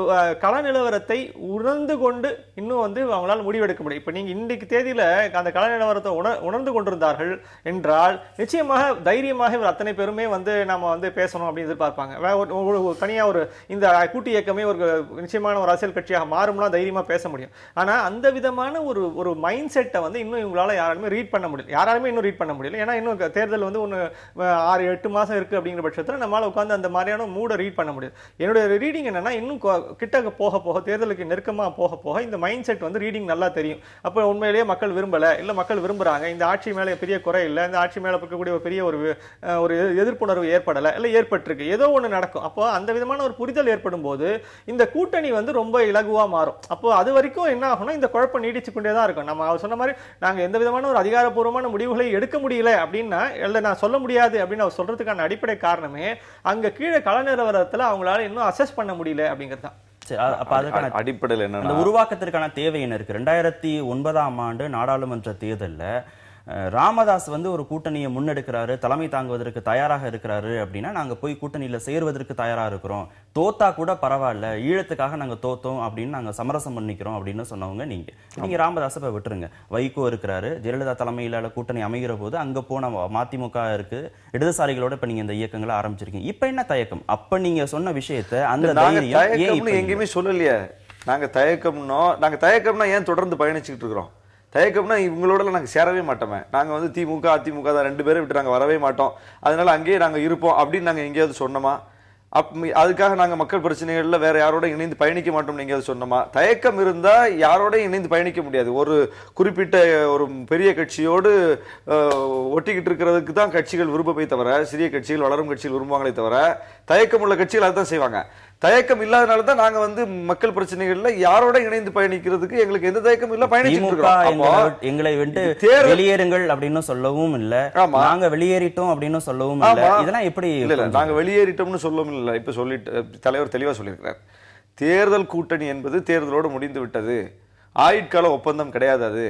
கள நிலவரத்தை உணர்ந்து கொண்டு இன்னும் வந்து அவங்களால முடிவெடுக்க முடியும். இப்ப நீங்க இன்றைக்கு தேதியில அந்த கள நிலவரத்தை உணர்ந்து கொண்டிருந்தார்கள் என்றால் நிச்சயமாக தைரியமாக இவர் அத்தனை பேருமே வந்து நாம வந்து பேசணும் அப்படின்னு எதிர்பார்ப்பாங்க. தனியா ஒரு இந்த கூட்டு இயக்கமே ஒரு நிச்சயமான ஒரு அரசியல் கட்சியாக மாறும்லாம் தைரியமா பேச முடியும். ஆனா அந்த விதமான ஒரு மைண்ட் செட்டை வந்து இன்னும் இவங்களால யாராலுமே ரீட் பண்ண முடியல. ஏன்னா இன்னும் தேர்தல் வந்து 6-8 மாசம் இருக்கு அப்படிங்கிற பட்சத்தில் நம்மளால உட்கார்ந்து அந்த மாதிரியான மூட ரீட் பண்ண முடியாது. என்னுடைய ரீடிங் என்னன்னா இன்னும் கிட்ட போக தேர்தலுக்கு நெருக்கமா போக இந்த மைண்ட் செட் வந்து ரீடிங் நல்லா தெரியும். அப்ப உண்மையிலேயே மக்கள் விரும்பல, இல்ல மக்கள் விரும்புறாங்க, இந்த ஆட்சி மேல பெரிய குறை இல்ல, இந்த ஆட்சி மேல இருக்கக்கூடிய ஒரு பெரிய ஒரு எதிர்ப்புணர்வு ஏற்படல, இல்ல ஏற்பட்டிருக்கு, ஏதோ ஒண்ணு நடக்கும். அப்போ அந்த விதமான ஒரு புரிதல் ஏற்படும் போது இந்த கூட்டணி வந்து ரொம்ப இலகுவா மாறும். அப்போ அது வரைக்கும் என்ன ஆகும்னா இந்த குழப்பம் நீடிச்சு கொண்டே தான் இருக்கும். நம்ம அவர் சொன்ன மாதிரி நாங்க எந்த விதமான ஒரு அதிகாரப்பூர்வமான முடிவுகளை எடுக்க முடியல அப்படின்னா, இல்ல நான் சொல்ல முடியாது அப்படின்னு அவர் சொல்றதுக்கான அடிப்படை காரணமே அங்க கீழே கள நிலவரத்துல அவங்களால இன்னும் அசஸ் பண்ண முடியல அப்படிங்கிறது தான். அப்ப அதுக்கான அடிப்படையில் என்ன உருவாக்கத்திற்கான தேவை என்ன இருக்கு? 2009ஆம் ஆண்டு நாடாளுமன்ற தேர்தல்ல ராமதாஸ் வந்து ஒரு கூட்டணியை முன்னெடுக்கிறாரு, தலைமை தாங்குவதற்கு தயாராக இருக்கிறாரு அப்படின்னா நாங்க போய் கூட்டணியில சேருவதற்கு தயாரா இருக்கிறோம், தோத்தா கூட பரவாயில்ல, ஈழத்துக்காக நாங்க தோத்தோம் அப்படின்னு நாங்க சமரசம் பண்ணிக்கிறோம் அப்படின்னு சொன்னவங்க நீங்க ராமதாஸ் இப்ப விட்டுருங்க. வைகோ இருக்கிறாரு, ஜெயலலிதா தலைமையிலான கூட்டணி அமைகிற போது அங்க போன மதிமுக இருக்கு, இடதுசாரிகளோட இப்ப நீங்க இந்த இயக்கங்களை ஆரம்பிச்சிருக்கீங்க. இப்ப என்ன தயக்கம்? அப்ப நீங்க சொன்ன விஷயத்தை அந்த எங்கேயுமே சொல்லலையே. நாங்க தயக்கம்னா ஏன் தொடர்ந்து பயணிச்சுக்கிட்டு இருக்கிறோம்? தயக்கம்னா இவங்களோட நாங்கள் சேரவே மாட்டோமே. நாங்கள் வந்து திமுக அதிமுக தான் 2 பேரும் விட்டு நாங்கள் வரவே மாட்டோம், அதனால அங்கேயே நாங்கள் இருப்போம் அப்படின்னு நாங்கள் எங்கேயாவது சொன்னோமா? அதுக்காக நாங்கள் மக்கள் பிரச்சனைகளில் வேற யாரோட இணைந்து பயணிக்க மாட்டோம்னு எங்கேயாவது சொன்னோமா? தயக்கம் இருந்தால் யாரோட இணைந்து பயணிக்க முடியாது. ஒரு குறிப்பிட்ட ஒரு பெரிய கட்சியோடு ஒட்டிக்கிட்டு இருக்கிறதுக்கு தான் கட்சிகள் விருப்பத்தை தவிர, சிறிய கட்சிகள் வளரும் கட்சிகள் விரும்புவாங்களே தவிர தயக்கம் உள்ள கட்சிகள் அதுதான் செய்வாங்க. தயக்கம் இல்லாதனால தான் நாங்க வந்து மக்கள் பிரச்சனைகள்ல யாரோட இணைந்து பயணிக்கிறதுக்கு எங்களுக்கு எந்த தயக்கமும் இல்ல, பயணிச்சுட்டு இருக்கோம். எங்களை வந்து வெளியேறுங்கள் அப்படின்னு சொல்லவும் இல்ல, நாங்க வெளியேறிட்டோம் அப்படின்னு சொல்லவும் இல்ல. இதெல்லாம் எப்படி? இல்ல நாங்க வெளியேறிட்டோம்னு சொல்லவும் இல்ல. இப்ப சொல்லிட்டு தலைவர் தெளிவா சொல்லியிருக்கிறார். தேர்தல் கூட்டணி என்பது தேர்தலோடு முடிந்து விட்டது, ஆயுட்கால ஒப்பந்தம் கிடையாது.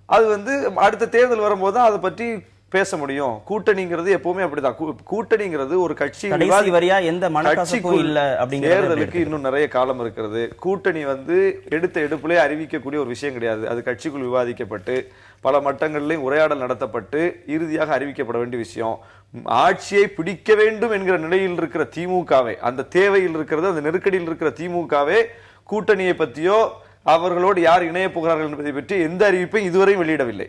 அது வந்து அடுத்த தேர்தல் வரும்போது அதை பற்றி பேச முடியும். கூட்டணிங்கிறது எப்பவுமே அப்படிதான். கூட்டணிங்கிறது ஒரு கட்சி தேர்தலுக்கு இன்னும் நிறைய காலம் இருக்கிறது. கூட்டணி வந்து எடுத்த எடுப்புலே அறிவிக்கக்கூடிய ஒரு விஷயம் கிடையாது. அது கட்சிக்குள் விவாதிக்கப்பட்டு பல மட்டங்களிலும் உரையாடல் நடத்தப்பட்டு இறுதியாக அறிவிக்கப்பட வேண்டிய விஷயம். ஆட்சியை பிடிக்க வேண்டும் என்கிற நிலையில் இருக்கிற திமுகவை, அந்த தேவையில் இருக்கிறது, அந்த நெருக்கடியில் இருக்கிற திமுகவே கூட்டணியை பற்றியோ அவர்களோடு யார் இணைய போகிறார்கள் என்பதை பற்றி எந்த அறிவிப்பையும் இதுவரையும் வெளியிடவில்லை.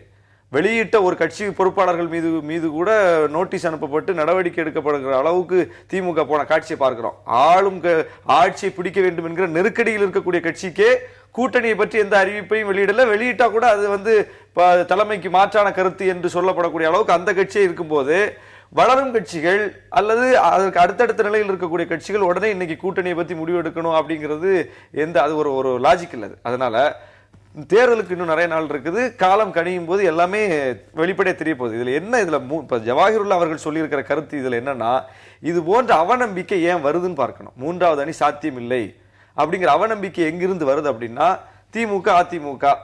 வெளியிட்ட ஒரு கட்சி பொறுப்பாளர்கள் மீது கூட நோட்டீஸ் அனுப்பப்பட்டு நடவடிக்கை எடுக்கப்படுகிற அளவுக்கு திமுக போன காட்சியை பார்க்கிறோம். ஆட்சியை பிடிக்க வேண்டும் என்கிற நெருக்கடியில் இருக்கக்கூடிய கட்சிக்கே கூட்டணியை பற்றி எந்த அறிவிப்பையும் வெளியிடல. வெளியிட்டா கூட அது வந்து தலைமைக்கு மாற்றான கருத்து என்று சொல்லப்படக்கூடிய அளவுக்கு அந்த கட்சியே இருக்கும்போது, வளரும் கட்சிகள் அல்லது அதற்கு அடுத்தடுத்த நிலையில் இருக்கக்கூடிய கட்சிகள் உடனே இன்னைக்கு கூட்டணியை பத்தி முடிவு எடுக்கணும் அப்படிங்கிறது அது ஒரு லாஜிக் இல்ல. அதனால தேர்தலுக்கு இன்னும் நிறைய நாள் இருக்குது. காலம் கணியும் போது எல்லாமே வெளிப்படையா தெரிய போகுது. இதுல ஜவாஹிருல்லா அவர்கள் சொல்லியிருக்கிற கருத்து இதுல என்னன்னா, இது போன்ற அவநம்பிக்கை ஏன் வருதுன்னு பார்க்கணும். மூன்றாவது அணி சாத்தியம் இல்லை அப்படிங்கிற அவநம்பிக்கை எங்கிருந்து வருது அப்படின்னா, திமுக அதிமுக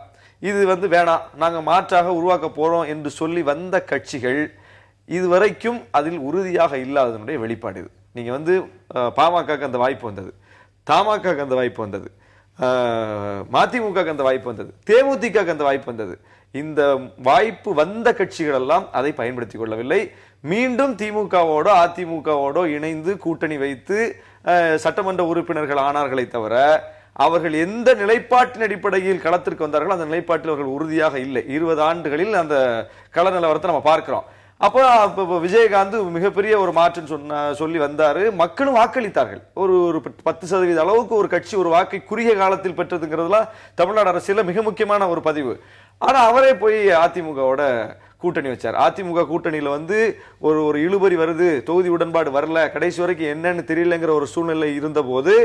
இது வந்து வேணாம், நாங்க மாற்றாக உருவாக்க போறோம் என்று சொல்லி வந்த கட்சிகள் இதுவரைக்கும் அதில் உறுதியாக இல்லாததனுடைய வெளிப்பாடு இது. நீங்க வந்து பாமகக்கு அந்த வாய்ப்பு வந்தது, தமாகக்கு அந்த வாய்ப்பு வந்தது, மதிமுக அந்த வாய்ப்பு வந்தது, தேமுதிக அந்த வாய்ப்பு வந்தது. இந்த வாய்ப்பு வந்த கட்சிகள் எல்லாம் அதை பயன்படுத்திக் கொள்ளவில்லை. மீண்டும் திமுகவோடோ அதிமுகவோடோ இணைந்து கூட்டணி வைத்து சட்டமன்ற உறுப்பினர்கள் ஆனார்களை தவிர அவர்கள் எந்த நிலைப்பாட்டின் அடிப்படையில் களத்திற்கு வந்தார்கள் அந்த நிலைப்பாட்டில் அவர்கள் உறுதியாக இல்லை. 20 ஆண்டுகளில் அந்த கள நிலவரத்தை நம்ம பார்க்கிறோம். அப்போ விஜயகாந்த் மிகப்பெரிய ஒரு மாற்றம் சொல்லி வந்தாரு. மக்களும் வாக்களித்தார்கள். ஒரு 10% அளவுக்கு ஒரு கட்சி ஒரு வாக்கை குறுகிய காலத்தில் பெற்றதுங்கிறதுலாம் தமிழ்நாடு அரசியல மிக முக்கியமான ஒரு பதிவு. ஆனா அவரே போய் அதிமுகவோட கூட்டணி வச்சார். அதிமுக கூட்டணியில வந்து ஒரு இழுபறி வருது, தொகுதி உடன்பாடு வரல, கடைசி வரைக்கும் என்னன்னு தெரியலங்கிற ஒரு சூழ்நிலை இருந்த போது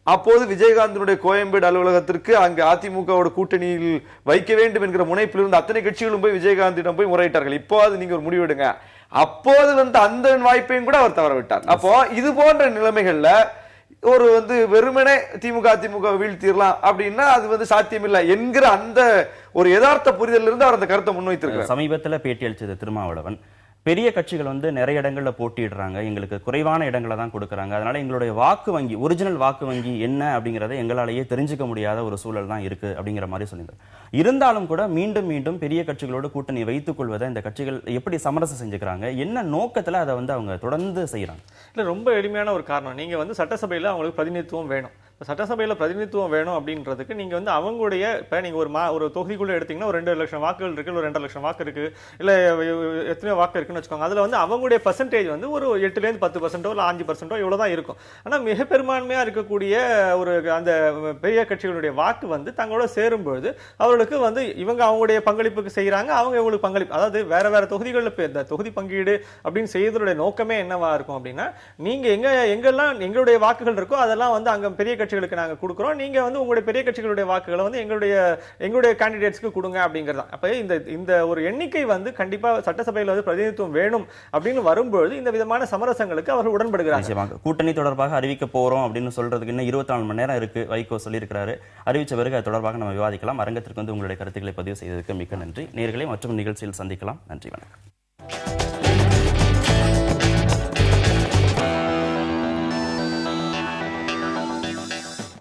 அப்போது விஜயகாந்தனுடைய கோயம்பேடு அலுவலகத்திற்கு அங்கு அதிமுகவோட கூட்டணியில் வைக்க வேண்டும் என்கிற முனைப்பில் இருந்து அத்தனை கட்சிகளும் போய் விஜயகாந்திடம் போய் முறையிட்டார்கள். இப்போது நீங்க ஒரு முடிவெடுங்க. அப்போது வந்து அந்த வாய்ப்பையும் கூட அவர் தவற விட்டார். அப்போ இது போன்ற நிலைமைகள்ல ஒரு வந்து வெறுமனே அதிமுக வீழ்த்திடலாம் அப்படின்னா அது வந்து சாத்தியமில்லை என்கிற அந்த ஒரு யதார்த்த புரிதல் இருந்து அவர் அந்த கருத்தை முன்வைத்திருக்கிறார். சமீபத்தில் பேட்டியளிச்சது திருமாவளவன், பெரிய கட்சிகள் வந்து நிறைய இடங்கள்ல போட்டிடுறாங்க, எங்களுக்கு குறைவான இடங்களை தான் கொடுக்குறாங்க, அதனால எங்களுடைய வாக்கு வங்கி, ஒரிஜினல் வாக்கு வங்கி என்ன அப்படிங்கறத எங்களாலேயே தெரிஞ்சுக்க முடியாத ஒரு சூழல் தான் இருக்கு அப்படிங்கிற மாதிரி சொல்லியிருந்தார். இருந்தாலும் கூட மீண்டும் மீண்டும் பெரிய கட்சிகளோடு கூட்டணி வைத்துக் கொள்வதை இந்த கட்சிகள் எப்படி சமரசம் செஞ்சுக்கிறாங்க, என்ன நோக்கத்துல அதை வந்து அவங்க தொடர்ந்து செய்யறாங்க? இல்ல, ரொம்ப எளிமையான ஒரு காரணம். நீங்க வந்து சட்டசபையில அவங்களுக்கு பிரதிநிதித்துவம் வேணும். சட்டசபையில பிரதிநிதித்துவம் வேணும் அப்படின்றதுக்கு நீங்க வந்து அவங்களுடைய இப்ப நீங்க ஒரு தொகுதிக்குள்ள எடுத்தீங்கன்னா ஒரு 2 லட்சம் வாக்குகள் இருக்கு, ஒரு 2.5 லட்சம் வாக்கு இருக்கு, இல்ல எத்தனை வாக்கு இருக்குன்னு வச்சுக்கோங்க. அதுல வந்து அவங்களுடைய பர்சன்டேஜ் வந்து ஒரு 8% 10% இல்ல 5% இவ்வளவுதான் இருக்கும். ஆனா மிக பெரும்பான்மையா இருக்கக்கூடிய ஒரு அந்த பெரிய கட்சிகளுடைய வாக்கு வந்து தங்களோட சேரும்பொழுது அவர்களுக்கு வந்து இவங்க அவங்களுடைய பங்களிப்புக்கு செய்யறாங்க, அவங்க இவங்களுக்கு பங்களிப்பு, அதாவது வேற வேற தொகுதிகளில் இந்த தொகுதி பங்கீடு அப்படின்னு செய்யறதுடைய நோக்கமே என்னவா இருக்கும் அப்படின்னா, நீங்க எங்கெல்லாம் எங்களுடைய வாக்குகள் இருக்கோ அதெல்லாம் வந்து அங்க பெரிய கட்சிகளுக்கு நாங்க கொடுக்கிறோம், நீங்க வந்து உங்களுடைய பெரிய கட்சிகளுடைய வாக்குகளை வந்து எங்களுடைய கேண்டிடேட்ஸ்க்கு கொடுங்க அப்படிங்கிறது. அப்ப இந்த ஒரு எண்ணிக்கை வந்து கண்டிப்பா சட்டசபையில் வந்து பிரதிநிதித்துவம் வேணும் அப்படின்னு வரும்போது இந்த விதமான சமரசங்களுக்கு அவர்கள் உடன்படுகிறாங்க. கூட்டணி தொடர்பாக அறிவிக்க போறோம் அப்படின்னு சொல்றதுக்கு இன்னும் 24 மணி நேரம் இருக்கு, வைகோ சொல்லியிருக்கிறாரு. அறிவிச்ச பிறகு அது தொடர்பாக நம்ம விவாதிக்கலாம். அரங்கத்திற்கு வந்து உங்களுடைய கருத்துக்களை பதிவு செய்ததற்கு மிக்க நன்றி. நேயர்களை மற்றும் நிகழ்ச்சியில் சந்திக்கலாம். நன்றி, வணக்கம்.